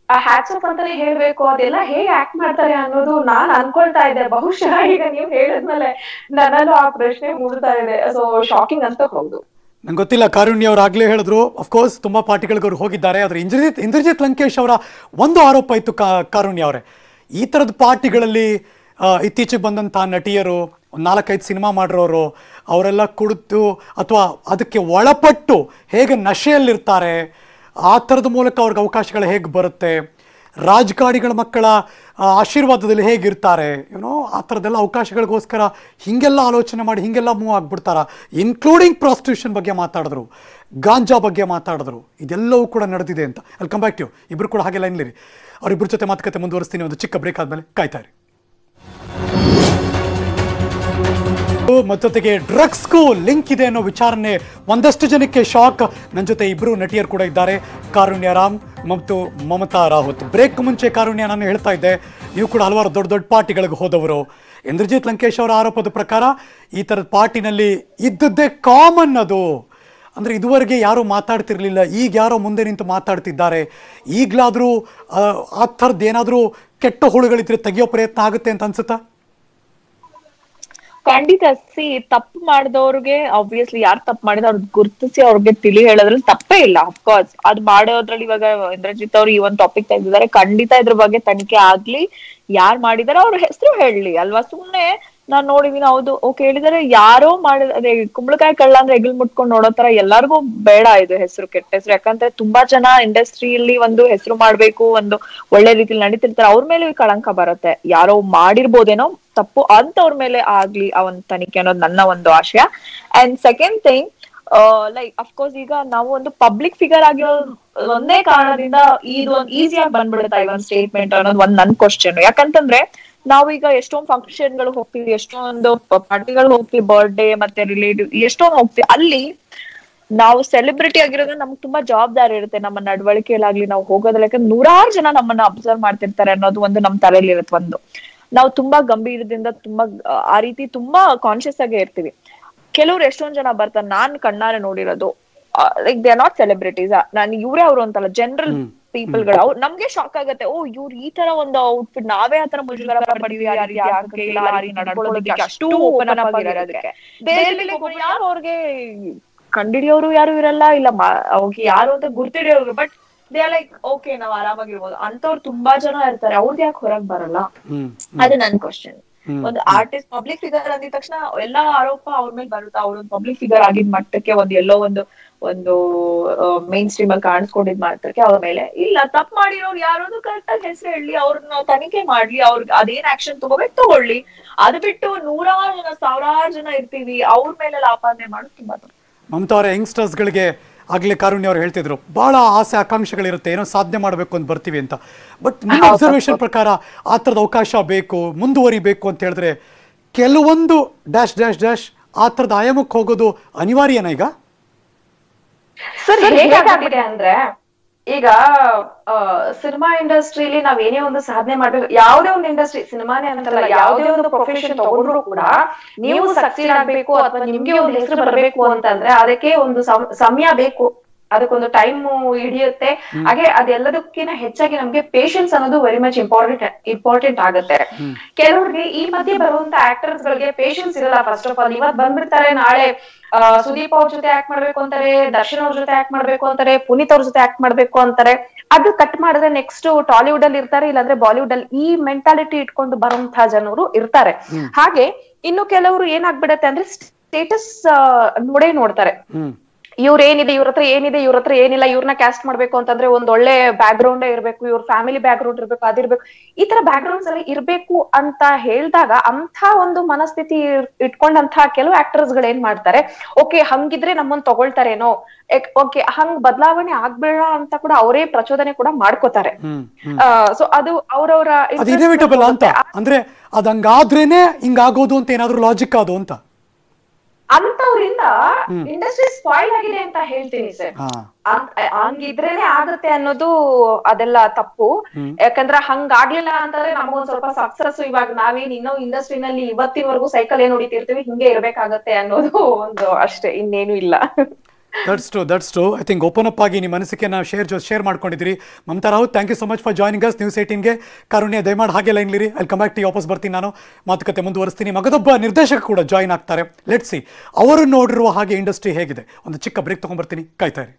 ಹ್ಯಾಟ್ಸ್ ಆಫ್ ಅಂತಾನೆ ಹೇಳ್ಬೇಕು. ಅದೆಲ್ಲ ಹೇಗೆ ಆಕ್ಟ್ ಮಾಡ್ತಾರೆ ಅನ್ನೋದು ನಾನ್ ಅನ್ಕೊಳ್ತಾ ಇದ್ದೆ. ಬಹುಶಃ ಈಗ ನೀವು ಹೇಳಿದ್ಮೇಲೆ ನನ್ನಲ್ಲೂ ಆ ಪ್ರಶ್ನೆ ಮೂಡ್ತಾ ಇದೆ. ಸೊ ಶಾಕಿಂಗ್ ಅಂತ ಹೌದು. ನಂಗೆ ಗೊತ್ತಿಲ್ಲ, ಕಾರುಣ್ಯ ಅವ್ರು ಆಗ್ಲೇ ಹೇಳಿದ್ರು, ಅಫ್ಕೋರ್ಸ್ ತುಂಬಾ ಪಾರ್ಟಿಗಳಿಗೆ ಅವ್ರು ಹೋಗಿದ್ದಾರೆ. ಆದ್ರೆ ಇಂದ್ರಜಿತ್ ಲಂಕೇಶ್ ಅವರ ಒಂದು ಆರೋಪ ಇತ್ತು ಕಾರುಣ್ಯ ಅವರೇ, ಈ ಥರದ ಪಾರ್ಟಿಗಳಲ್ಲಿ ಇತ್ತೀಚೆಗೆ ಬಂದಂಥ ನಟಿಯರು 4-5 ಸಿನಿಮಾ ಮಾಡಿರೋರು ಅವರೆಲ್ಲ ಕುಡಿದು ಅಥವಾ ಅದಕ್ಕೆ ಒಳಪಟ್ಟು ಹೇಗೆ ನಶೆಯಲ್ಲಿರ್ತಾರೆ, ಆ ಥರದ ಮೂಲಕ ಅವ್ರಿಗೆ ಅವಕಾಶಗಳು ಹೇಗೆ ಬರುತ್ತೆ, ರಾಜಕಾರಣಿಗಳ ಮಕ್ಕಳ ಆಶೀರ್ವಾದದಲ್ಲಿ ಹೇಗಿರ್ತಾರೆ, ಏನೋ ಆ ಥರದ್ದೆಲ್ಲ ಅವಕಾಶಗಳಿಗೋಸ್ಕರ ಹೀಗೆಲ್ಲ ಆಲೋಚನೆ ಮಾಡಿ ಹೀಗೆಲ್ಲ ಮೂವ್ ಆಗಿಬಿಡ್ತಾರ. ಇನ್ಕ್ಲೂಡಿಂಗ್ ಪ್ರಾಸ್ಟಿಟ್ಯೂಷನ್ ಬಗ್ಗೆ ಮಾತಾಡಿದ್ರು, ಗಾಂಜಾ ಬಗ್ಗೆ ಮಾತಾಡಿದ್ರು, ಇದೆಲ್ಲವೂ ಕೂಡ ನಡೆದಿದೆ ಅಂತ. ಅಲ್ಲಿ ಕಮ್ ಬ್ಯಾಕ್ ಟು ಯು. ಇಬ್ಬರು ಕೂಡ ಹಾಗೆಲ್ಲ ಇರಲಿರಿ. ಅವರಿಬ್ಬರ ಜೊತೆ ಮಾತುಕತೆ ಮುಂದುವರಿಸ್ತೀನಿ. ಒಂದು ಚಿಕ್ಕ ಬ್ರೇಕ್ ಆದಮೇಲೆ ಕಾಯ್ತಾ ಇರಿ. ಮತ್ತೊತ್ತಿಗೆ ಡ್ರಗ್ಸ್ಗೂ ಲಿಂಕ್ ಇದೆ ಅನ್ನೋ ವಿಚಾರನೆ ಒಂದಷ್ಟು ಜನಕ್ಕೆ ಶಾಕ್. ನನ್ನ ಜೊತೆ ಇಬ್ಬರು ನಟಿಯರು ಕೂಡ ಇದ್ದಾರೆ, ಕಾರುಣ್ಯ ರಾಮ್ ಮತ್ತು ಮಮತಾ ರಾವುತ್. ಬ್ರೇಕ್ ಮುಂಚೆ ಕಾರುಣ್ಯ ನಾನು ಹೇಳ್ತಾ ಇದ್ದೆ, ನೀವು ಕೂಡ ಹಲವಾರು ದೊಡ್ಡ ದೊಡ್ಡ ಪಾರ್ಟಿಗಳಿಗೆ ಹೋದವರು. ಇಂದ್ರಜಿತ್ ಲಂಕೇಶ್ ಅವರ ಆರೋಪದ ಪ್ರಕಾರ ಈ ಥರದ ಪಾರ್ಟಿನಲ್ಲಿ ಇದ್ದದ್ದೇ ಕಾಮನ್. ಅದು ಅಂದರೆ ಇದುವರೆಗೆ ಯಾರೂ ಮಾತಾಡ್ತಿರ್ಲಿಲ್ಲ, ಈಗ ಯಾರೋ ಮುಂದೆ ನಿಂತು ಮಾತಾಡ್ತಿದ್ದಾರೆ. ಈಗಲಾದರೂ ಆ ಥರದ್ದು ಏನಾದರೂ ಕೆಟ್ಟ ಹುಳುಗಳಿದ್ರೆ ತೆಗೆಯೋ ಪ್ರಯತ್ನ ಆಗುತ್ತೆ ಅಂತ ಅನ್ಸುತ್ತಾ? ಖಂಡಿತ. ತಪ್ಪು ಮಾಡಿದವ್ರಿಗೆ ಆಬ್ವಿಯಸ್ಲಿ ಯಾರು ತಪ್ಪು ಮಾಡಿದ ಅವ್ರಿಗೆ ಗುರುತಿಸಿ ಅವ್ರಿಗೆ ತಿಳಿ ಹೇಳೋದ್ರಲ್ಲಿ ತಪ್ಪೇ ಇಲ್ಲ. ಅಫ್ಕೋರ್ಸ್ ಅದು ಮಾಡೋದ್ರಲ್ಲಿ ಇವಾಗ ಇಂದ್ರಜಿತ್ ಅವ್ರು ಈ ಒಂದು ಟಾಪಿಕ್ ತೆಗೆದಿದ್ದಾರೆ. ಖಂಡಿತ ಇದ್ರ ಬಗ್ಗೆ ತನಿಖೆ ಆಗ್ಲಿ, ಯಾರು ಮಾಡಿದಾರೆ ಅವ್ರ ಹೆಸರು ಹೇಳಲಿ ಅಲ್ವಾ. ಸುಮ್ನೆ ನಾನ್ ನೋಡಿದೀನಿ, ಹೌದು ಓಕೆ ಹೇಳಿದಾರೆ, ಯಾರೋ ಮಾಡಿದ ಅದೇ ಕುಂಬಳಕಾಯಿ ಕಳ್ಳ ಅಂದ್ರೆ ಹೆಗಲ್ ಮುಟ್ಕೊಂಡ್ ನೋಡೋ ತರ ಎಲ್ಲರಿಗೂ ಬೇಡ ಇದು ಹೆಸರು, ಕೆಟ್ಟ ಹೆಸರು. ಯಾಕಂದ್ರೆ ತುಂಬಾ ಜನ ಇಂಡಸ್ಟ್ರಿಯಲ್ಲಿ ಒಂದು ಹೆಸರು ಮಾಡ್ಬೇಕು, ಒಂದು ಒಳ್ಳೆ ರೀತಿಲಿ ನಡೀತಿರ್ತಾರೆ, ಅವ್ರ ಮೇಲೆ ಕಳಂಕ ಬರುತ್ತೆ. ಯಾರೋ ಮಾಡಿರ್ಬೋದೇನೋ ತಪ್ಪು ಅಂತವ್ರ ಮೇಲೆ ಆಗ್ಲಿ ಆ ಒಂದು ತನಿಖೆ ಅನ್ನೋದು ನನ್ನ ಒಂದು ಆಶಯ. And second thing, like of course ಈಗ ನಾವು ಒಂದು ಪಬ್ಲಿಕ್ ಫಿಗರ್ ಆಗಿರೋ ಒಂದೇ ಕಾರಣದಿಂದ ಇದು ಒಂದು ಈಸಿಯಾಗಿ ಬಂದ್ಬಿಡುತ್ತಾ ಈ ಒಂದು ಸ್ಟೇಟ್ಮೆಂಟ್ ಅನ್ನೋದು ಒಂದ್ ನನ್ ಕ್ವಶನ್. ಯಾಕಂತಂದ್ರೆ ನಾವೀಗ ಎಷ್ಟೊಂದು ಫಂಕ್ಷನ್ ಗಳು ಹೋಗ್ತೀವಿ, ಎಷ್ಟೊಂದು ಪಾರ್ಟಿಗಳು ಹೋಗ್ತೀವಿ, ಬರ್ಡೇ ಮತ್ತೆ ರಿಲೇಟಿವ್ ಎಷ್ಟೊಂದು ಹೋಗ್ತೀವಿ. ಅಲ್ಲಿ ನಾವು ಸೆಲೆಬ್ರಿಟಿ ಆಗಿರೋದ್ರೆ ನಮ್ಗೆ ತುಂಬಾ ಜವಾಬ್ದಾರಿ ಇರುತ್ತೆ ನಮ್ಮ ನಡವಳಿಕೆಯಲ್ಲಾಗ್ಲಿ, ನಾವು ಹೋಗೋದ್ರಲ್ಲಿ. ಯಾಕಂದ್ರೆ 100 ಜನ ನಮ್ಮನ್ನ ಅಬ್ಸರ್ವ್ ಮಾಡ್ತಿರ್ತಾರೆ ಅನ್ನೋದು ಒಂದು ನಮ್ ತಲೆಯಲ್ಲಿ ಇರುತ್ತೆ. ಒಂದು ನಾವು ತುಂಬಾ ಗಂಭೀರದಿಂದ ತುಂಬಾ ಆ ರೀತಿ ತುಂಬಾ ಕಾನ್ಶಿಯಸ್ ಆಗೇ ಇರ್ತೀವಿ. ಕೆಲವ್ರು ಎಷ್ಟೊಂದ್ ಜನ ಬರ್ತಾರೆ, ನಾನ್ ಕಣ್ಣಾರೆ ನೋಡಿರೋದು, like they are not celebrities, ನಾನು ಇವ್ರೇ ಅವರು ಅಂತಲ್ಲ, ಜನರಲ್ ಪೀಪಲ್ ಗಳು. ನಮ್ಗೆ ಶಾಕ್ ಆಗತ್ತೆ, ಓ ಇವ್ರು ಈ ತರ ಒಂದು ಔಟ್ಫಿಟ್, ನಾವೇ ಆತರ ಮುಜುಗರ ಪಡ್ತೀವಿ ಅಷ್ಟು ಓಪನ್ ಅಪ್ ಆಗಿರೋದಕ್ಕೆ. ಯಾರು ಅವ್ರಿಗೆ ಕಂಡಿಡಿಯೋರು ಯಾರು ಇರಲ್ಲ, ಇಲ್ಲ ಯಾರು ಅಂತ ಗುರ್ತಿಡಿಯೋರು, but they are like okay ನಾವ್ ಆರಾಮಾಗಿರ್ಬೋದು ಅಂತವ್ರು ತುಂಬಾ ಜನ ಇರ್ತಾರೆ. ಅವ್ರದ್ದು ಯಾಕೆ ಹೊರಗ್ ಬರಲ್ಲ, ಅದು ನನ್ ಕ್ವಶನ್. ಒಂದು ಆರ್ಟಿಸ್ಟ್ ಪಬ್ಲಿಕ್ ಫಿಗರ್ ಅಂದಿದ ತಕ್ಷಣ ಎಲ್ಲಾ ಆರೋಪ ಅವ್ರ ಮೇಲೆ ಬರುತ್ತಾ? ಅವ್ರೊಂದು ಪಬ್ಲಿಕ್ ಫಿಗರ್ ಆಗಿದ್ ಮಟ್ಟಕ್ಕೆ ಒಂದ್ ಎಲ್ಲೋ ಒಂದು ಮೇನ್ ಸ್ಟ್ರೀಮ್ ಅಲ್ಲಿ ಕಾಣಿಸ್ಕೊಂಡಿದ್ ಮಾಡ್ತಕ್ಕೆ ಅವ್ರ ಮೇಲೆ ಇಲ್ಲ. ತಪ್ಪು ಮಾಡಿರೋರು ಯಾರು ಕರೆಕ್ಟ್ ಆಗಿ ಹೆಸರು ಹೇಳಿ, ಅವ್ರನ್ನ ತನಿಖೆ ಮಾಡ್ಲಿ, ಅವ್ರಿಗೆ ಅದೇನ್ ಆಕ್ಷನ್ ತಗೋಬೇಕು ತಗೊಳ್ಳಿ. ಅದು ಬಿಟ್ಟು 100 ಜನ 1000 ಜನ ಇರ್ತೀವಿ, ಅವ್ರ ಮೇಲೆ ಆಪಾದನೆ ಮಾಡೋದು ತುಂಬಾ ತಪ್ಪು. ಮಮತಾ ಅವರ ಯಂಗ್ಸ್ಟರ್ಸ್ಗಳಿಗೆ ಆಗಲೇ ಕಾರುಣ್ಯ ಅವ್ರು ಹೇಳ್ತಿದ್ರು, ಭಾಳ ಆಸೆ ಆಕಾಂಕ್ಷೆಗಳಿರುತ್ತೆ, ಏನೋ ಸಾಧನೆ ಮಾಡಬೇಕು ಅಂತ ಬರ್ತೀವಿ ಅಂತ. ಬಟ್ ನಿಮ್ಮ ಅಬ್ಸರ್ವೇಷನ್ ಪ್ರಕಾರ ಆ ಥರದ ಅವಕಾಶ ಬೇಕು, ಮುಂದುವರಿಬೇಕು ಅಂತ ಹೇಳಿದ್ರೆ ಕೆಲವೊಂದು ಡ್ಯಾಶ್ ಡ್ಯಾಶ್ ಡ್ಯಾಶ್ ಆ ಥರದ ಆಯಾಮಕ್ಕೆ ಹೋಗೋದು ಅನಿವಾರ್ಯನಾ ಈಗ? ಸರ್ ಹೇಗಾಗಿದೆ ಅಂದ್ರೆ, ಈಗ ಸಿನಿಮಾ ಇಂಡಸ್ಟ್ರಿಲಿ ನಾವ್ ಏನೇ ಒಂದು ಸಾಧನೆ ಮಾಡ್ಬೇಕು, ಯಾವ್ದೇ ಒಂದು ಇಂಡಸ್ಟ್ರಿ, ಸಿನಿಮಾನೇ ಅಂತಲ್ಲ, ಯಾವ್ದೇ ಒಂದು ಪ್ರೊಫೆಷನ್ ತಗೊಂಡ್ರು ಕೂಡ ನೀವು ಸಕ್ಸೀಡ್ ಆಗ್ಬೇಕು ಅಥವಾ ನಿಮ್ಗೆ ಒಂದು ಹೆಸರು ಬರ್ಬೇಕು ಅಂತಂದ್ರೆ ಅದಕ್ಕೆ ಒಂದು ಸಮಯ ಬೇಕು, ಅದಕ್ಕೊಂದು ಟೈಮ್ ಹಿಡಿಯುತ್ತೆ. ಹಾಗೆ ಅದೆಲ್ಲದಕ್ಕಿಂತ ಹೆಚ್ಚಾಗಿ ನಮ್ಗೆ ಪೇಷನ್ಸ್ ಅನ್ನೋದು ವೆರಿ ಮಚ್ ಇಂಪಾರ್ಟೆಂಟ್ ಆಗುತ್ತೆ. ಕೆಲವ್ರಿಗೆ ಈ ಮಧ್ಯೆ ಬರುವಂತ ಆಕ್ಟರ್ಸ್ ಗಳಿಗೆ ಪೇಷನ್ಸ್ ಇರಲ್ಲ. ಫಸ್ಟ್ ಆಫ್ ಆಲ್ ಇವತ್ ಬಂದ್ಬಿಡ್ತಾರೆ, ನಾಳೆ ಸುದೀಪ್ ಅವ್ರ ಜೊತೆ ಆಕ್ಟ್ ಮಾಡ್ಬೇಕು ಅಂತಾರೆ, ದರ್ಶನ್ ಅವ್ರ ಜೊತೆ ಆಕ್ಟ್ ಮಾಡ್ಬೇಕು ಅಂತಾರೆ, ಪುನೀತ್ ಅವ್ರ ಜೊತೆ ಆಕ್ಟ್ ಮಾಡ್ಬೇಕು ಅಂತಾರೆ. ಅದು ಕಟ್ ಮಾಡಿದ್ರೆ ನೆಕ್ಸ್ಟ್ ಟಾಲಿವುಡ್ ಅಲ್ಲಿ ಇರ್ತಾರೆ, ಇಲ್ಲಾಂದ್ರೆ ಬಾಲಿವುಡ್ ಅಲ್ಲಿ. ಈ ಮೆಂಟಾಲಿಟಿ ಇಟ್ಕೊಂಡು ಬರುವಂತಹ ಜನರು ಇರ್ತಾರೆ. ಹಾಗೆ ಇನ್ನು ಕೆಲವರು ಏನಾಗ್ಬಿಡತ್ತೆ ಅಂದ್ರೆ ಸ್ಟೇಟಸ್ ನೋಡೇ ನೋಡ್ತಾರೆ. ಇವ್ರ ಏನಿದೆ, ಇವ್ರ ಹತ್ರ ಏನಿದೆ, ಇವ್ರ ಹತ್ರ ಏನಿಲ್ಲ, ಇವ್ರನ್ನ ಕ್ಯಾಸ್ಟ್ ಮಾಡ್ಬೇಕು ಅಂತಂದ್ರೆ ಒಂದ್ ಒಳ್ಳೆ ಬ್ಯಾಕ್ ಗ್ರೌಂಡ್ ಇರ್ಬೇಕು, ಇವ್ರ ಫ್ಯಾಮಿಲಿ ಬ್ಯಾಕ್ ಗ್ರೌಂಡ್ ಇರ್ಬೇಕು, ಅದಿರ್ಬೇಕು, ಈ ತರ ಬ್ಯಾಕ್ ಗ್ರೌಂಡ್ಸ್ ಎಲ್ಲ ಇರ್ಬೇಕು ಅಂತ ಹೇಳಿದಾಗ ಅಂತ ಒಂದು ಮನಸ್ಥಿತಿ ಇಟ್ಕೊಂಡಂತ ಕೆಲವು ಆಕ್ಟರ್ಸ್ ಗಳು ಏನ್ ಮಾಡ್ತಾರೆ, ಓಕೆ ಹಂಗಿದ್ರೆ ನಮ್ಮನ್ನ ತಗೊಳ್ತಾರೇನೋ, ಓಕೆ ಹಂಗ್ ಬದಲಾವಣೆ ಆಗ್ಬೇಡ ಅಂತ ಕೂಡ ಅವರೇ ಪ್ರಚೋದನೆ ಕೂಡ ಮಾಡ್ಕೋತಾರೆ. ಸೊ ಅದು ಅವ್ರವ್ರ ಇನ್ಎವಿಟಬಲ್ ಅಂತ, ಅಂದ್ರೆ ಅದಂಗಾದ್ರೇನೆ ಹಿಂಗಾಗೋದು ಅಂತ ಏನಾದ್ರು ಲಾಜಿಕ್ ಅದು ಅಂತ ಅಂತವ್ರಿಂದ ಇಂಡಸ್ಟ್ರಿ ಸ್ಪಾಯ್ಲ್ ಆಗಿದೆ ಅಂತ ಹೇಳ್ತೀನಿ ಸರ್. ಹಂಗಿದ್ರೇನೆ ಆಗುತ್ತೆ ಅನ್ನೋದು ಅದೆಲ್ಲ ತಪ್ಪು. ಯಾಕಂದ್ರೆ ಹಂಗಾಗ್ಲಿಲ್ಲ ಅಂತಂದ್ರೆ ನಮಗೊಂದ್ ಸ್ವಲ್ಪ ಸಕ್ಸಸ್, ಇವಾಗ ನಾವೇನ್ ಇನ್ನೂ ಇಂಡಸ್ಟ್ರಿನಲ್ಲಿ ಇವತ್ತಿನವರೆಗೂ ಸೈಕಲ್ ಏನ್ ಹೊಡಿತಿರ್ತೀವಿ ಹಿಂಗೆ ಇರ್ಬೇಕಾಗತ್ತೆ ಅನ್ನೋದು ಒಂದು ಅಷ್ಟೇ, ಇನ್ನೇನು ಇಲ್ಲ. That's true. I think open up ಆಗಿ ನಿಮ್ಮ ಮನಸ್ಸಿಗೆ ನಾವು ಶೇರ್ ಮಾಡ್ಕೊಂಡಿದ್ದೀರಿ. Mamata Raut, thank you so much for joining us News 18ಗೆ. ಕಾರುಣ್ಯ ದಯಮಾಡಿ ಹಾಗೆ ಲೈನ್ಲಿರಿ, ಅಲ್ಲಿ ಕಮ್ ಬ್ಯಾಕ್ ಟು ವಾಪಸ್ ಬರ್ತೀನಿ, ನಾನು ಮಾತುಕತೆ ಮುಂದುವರಿಸ್ತೀನಿ. ಮಗದೊಬ್ಬ ನಿರ್ದೇಶಕ ಕೂಡ ಜಾಯ್ನ್ ಆಗ್ತಾರೆ. ಲೆಟ್ಸ್ ಸಿ ಅವರು ನೋಡಿರುವ ಹಾಗೆ ಇಂಡಸ್ಟ್ರಿ ಹೇಗಿದೆ. ಒಂದು ಚಿಕ್ಕ ಬ್ರೇಕ್ ತೊಗೊಂಡ್ಬರ್ತೀನಿ, ಕಾಯ್ತಾ ಇರಿ.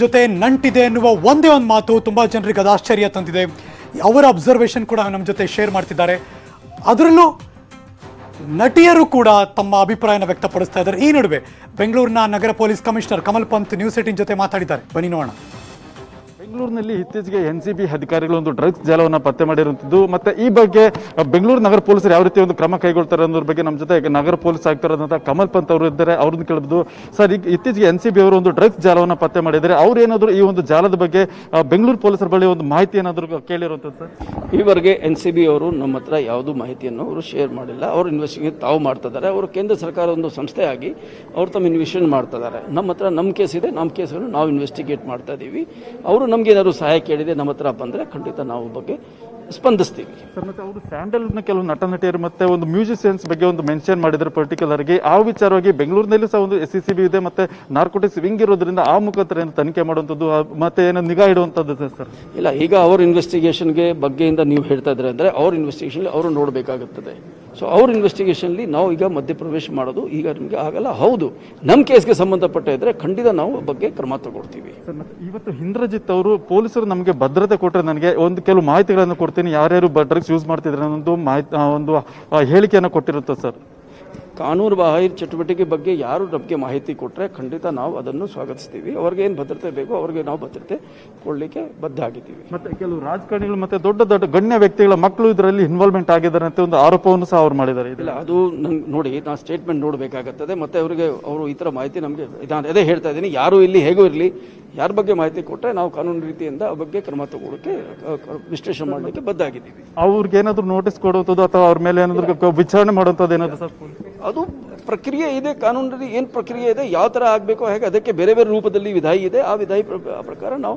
ಜೊತೆ ನಂಟಿದೆ ಎನ್ನುವ ಒಂದೇ ಒಂದು ಮಾತು ತುಂಬ ಜನರಿಗೆ ಅದು ಆಶ್ಚರ್ಯ ತಂದಿದೆ. ಅವರ ಅಬ್ಸರ್ವೇಷನ್ ಕೂಡ ನಮ್ಮ ಜೊತೆ ಶೇರ್ ಮಾಡ್ತಿದ್ದಾರೆ. ಅದರಲ್ಲೂ ನಟಿಯರು ಕೂಡ ತಮ್ಮ ಅಭಿಪ್ರಾಯನ ವ್ಯಕ್ತಪಡಿಸ್ತಾ ಇದ್ದಾರೆ. ಈ ನಡುವೆ ಬೆಂಗಳೂರಿನ ನಗರ police commissioner Kamal Pant News 18 ಜೊತೆ ಮಾತಾಡಿದ್ದಾರೆ. ಬನ್ನಿ ನೋಡೋಣ. ಬೆಂಗಳೂರಿನಲ್ಲಿ ಇತ್ತೀಚೆಗೆ NCB ಅಧಿಕಾರಿಗಳು ಒಂದು ಡ್ರಗ್ಸ್ ಜಾಲವನ್ನು ಪತ್ತೆ ಮಾಡಿರುವಂಥದ್ದು, ಮತ್ತೆ ಈ ಬಗ್ಗೆ ಬೆಂಗಳೂರು ನಗರ ಪೊಲೀಸರು ಯಾವ ರೀತಿ ಒಂದು ಕ್ರಮ ಕೈಗೊಳ್ತಾರೆ ಅನ್ನೋದ್ರ ಬಗ್ಗೆ ನಮ್ಮ ಜೊತೆ ನಗರ ಪೊಲೀಸ್ ಆಯುಕ್ತರಾದಂತಹ ಕಮಲ್ ಪಂತ್ ಅವರು ಇದ್ದಾರೆ. ಅವ್ರನ್ನ ಕೇಳಬಹುದು. ಸರ್, ಈಗ ಇತ್ತೀಚೆಗೆ NCB ಅವರು ಒಂದು ಡ್ರಗ್ಸ್ ಜಾಲವನ್ನು ಪತ್ತೆ ಮಾಡಿದ್ದಾರೆ. ಅವ್ರು ಏನಾದ್ರು ಈ ಒಂದು ಜಾಲದ ಬಗ್ಗೆ ಬೆಂಗಳೂರು ಪೊಲೀಸರ ಬಳಿ ಒಂದು ಮಾಹಿತಿ ಏನಾದ್ರು ಕೇಳಿರುವಂಥದ್ದು ಸರ್? ಈವರೆಗೆ NCB ಅವರು ನಮ್ಮ ಹತ್ರ ಯಾವುದೂ ಮಾಹಿತಿಯನ್ನು ಅವರು ಶೇರ್ ಮಾಡಿಲ್ಲ. ಅವರು ಇನ್ವೆಸ್ಟಿಗೇಟ್ ತಾವು ಮಾಡ್ತಾ ಇದ್ದಾರೆ. ಅವರು ಕೇಂದ್ರ ಸರ್ಕಾರ ಒಂದು ಸಂಸ್ಥೆ ಆಗಿ ಅವರು ತಮ್ಮ ಇನ್ವೆಸ್ಟಿಗೇಷನ್ ಮಾಡ್ತಾ ಇದ್ದಾರೆ. ನಮ್ಮ ಹತ್ರ ನಮ್ಮ ಕೇಸ್ ಇದೆ, ನಮ್ಮ ಕೇಸನ್ನು ನಾವು ಇನ್ವೆಸ್ಟಿಗೇಟ್ ಮಾಡ್ತಾ ಇದ್ದೀವಿ. ಅವರು ನಮ್ಗೆ ಏನಾದ್ರು ಸಹಾಯ ಕೇಳಿದೆ ನಮ್ಮ ಹತ್ರ ಬಂದರೆ ಖಂಡಿತ ನಾವು ಬಗ್ಗೆ ಸ್ಪಂದಿಸ್ತೀವಿ ಸರ್. ಮತ್ತೆ ಅವರು ಸ್ಯಾಂಡಲ್ನ ಕೆಲವು ನಟ ನಟಿಯರು ಮತ್ತೆ ಒಂದು ಮ್ಯೂಸಿಷಿಯನ್ಸ್ ಬಗ್ಗೆ ಒಂದು ಮೆನ್ಷನ್ ಮಾಡಿದ್ರು ಪರ್ಟಿಕ್ಯುಲರ್ ಆಗಿ. ಆ ವಿಚಾರವಾಗಿ ಬೆಂಗಳೂರಿನಲ್ಲಿ ಸಹ ಒಂದು SCCB ಇದೆ, ಮತ್ತೆ ನಾರ್ಕೋಟಿಕ್ಸ್ ವಿಂಗ್ ಇರೋದ್ರಿಂದ ಆ ಮುಖಾಂತರ ಏನು ತನಿಖೆ ಮಾಡುವಂಥದ್ದು ಮತ್ತೆ ಏನೋ ನಿಗಾ ಇಡುವಂಥದ್ದು ಸರ್? ಇಲ್ಲ, ಈಗ ಅವ್ರ ಇನ್ವೆಸ್ಟಿಗೇಷನ್ಗೆ ಬಗ್ಗೆಯಿಂದ ನೀವು ಹೇಳ್ತಾ ಇದ್ರೆ ಅಂದರೆ ಅವ್ರ ಇನ್ವೆಸ್ಟಿಗೇಷನ್ ಅವರು ನೋಡಬೇಕಾಗುತ್ತದೆ. ಸೊ ಅವ್ರ ಇನ್ವೆಸ್ಟಿಗೇಷನ್ಲಿ ನಾವು ಈಗ ಮಧ್ಯಪ್ರವೇಶ ಮಾಡೋದು ಈಗ ನಿಮಗೆ ಆಗಲ್ಲ. ಹೌದು, ನಮ್ಮ ಕೇಸ್ಗೆ ಸಂಬಂಧಪಟ್ಟ ಇದ್ರೆ ಖಂಡಿತ ನಾವು ಬಗ್ಗೆ ಕ್ರಮ ತಗೊಳ್ತೀವಿ. ಇವತ್ತು ಇಂದ್ರಜಿತ್ ಅವರು ಪೊಲೀಸರು ನಮಗೆ ಭದ್ರತೆ ಕೊಟ್ಟರೆ ನನಗೆ ಒಂದು ಕೆಲವು ಮಾಹಿತಿಗಳನ್ನು ಕೊಡ್ತೀನಿ, ಯಾರ್ಯಾರು ಡ್ರಗ್ಸ್ ಯೂಸ್ ಮಾಡ್ತಿದ್ರೆ ಅನ್ನೋದು ಒಂದು ಹೇಳಿಕೆಯನ್ನು ಕೊಟ್ಟಿರುತ್ತೆ ಸರ್. ಕಾನೂನು ಬಾಹಿರ ಚಟುವಟಿಕೆ ಬಗ್ಗೆ ಯಾರು ನಮಗೆ ಮಾಹಿತಿ ಕೊಟ್ಟರೆ ಖಂಡಿತ ನಾವು ಅದನ್ನು ಸ್ವಾಗತಿಸ್ತೀವಿ. ಅವ್ರಿಗೆ ಏನು ಭದ್ರತೆ ಬೇಕೋ ಅವ್ರಿಗೆ ನಾವು ಭದ್ರತೆ ಕೊಡಲಿಕ್ಕೆ ಬದ್ಧ ಆಗಿದ್ದೀವಿ. ಮತ್ತೆ ಕೆಲವು ರಾಜಕಾರಣಿಗಳು ಮತ್ತೆ ದೊಡ್ಡ ದೊಡ್ಡ ಗಣ್ಯ ವ್ಯಕ್ತಿಗಳ ಮಕ್ಕಳು ಇದರಲ್ಲಿ ಇನ್ವಾಲ್ವ್ಮೆಂಟ್ ಆಗಿದ್ದಾರೆ ಅಂತ ಒಂದು ಆರೋಪವನ್ನು ಸಹ ಅವ್ರು ಮಾಡಿದ್ದಾರೆ. ಇಲ್ಲ, ಅದು ನಂಗೆ ನೋಡಿ, ನಾವು ಸ್ಟೇಟ್ಮೆಂಟ್ ನೋಡಬೇಕಾಗುತ್ತದೆ. ಮತ್ತೆ ಅವರಿಗೆ ಅವರು ಈ ಥರ ಮಾಹಿತಿ ನಮಗೆ ಅದೇ ಹೇಳ್ತಾ ಇದ್ದೀನಿ, ಯಾರು ಇಲ್ಲಿ ಹೇಗೂ ಇರಲಿ ಯಾರ ಬಗ್ಗೆ ಮಾಹಿತಿ ಕೊಟ್ಟರೆ ನಾವು ಕಾನೂನು ರೀತಿಯಿಂದ ಆ ಬಗ್ಗೆ ಕ್ರಮ ತಗೊಳ್ಳೋಕೆ ವಿಶ್ಲೇಷಣೆ ಮಾಡಲಿಕ್ಕೆ ಬದ್ಧ ಆಗಿದ್ದೀವಿ. ಅವ್ರಿಗೆ ಏನಾದ್ರು ನೋಟಿಸ್ ಕೊಡುವಂಥದ್ದು ಅಥವಾ ಅವ್ರ ಮೇಲೆ ಏನಾದ್ರು ವಿಚಾರಣೆ ಮಾಡುವಂಥದ್ದು ಏನಾದ್ರು ಸರ್? ಅದು ಪ್ರಕ್ರಿಯೆ ಇದೆ, ಕಾನೂನಲ್ಲಿ ಏನು ಪ್ರಕ್ರಿಯೆ ಇದೆ, ಯಾವ ಥರ ಆಗಬೇಕು ಹೇಗೆ ಅದಕ್ಕೆ ಬೇರೆ ಬೇರೆ ರೂಪದಲ್ಲಿ ವಿಧಾಯಿ ಇದೆ. ಆ ವಿಧಾಯಿ ಪ್ರಕಾರ ನಾವು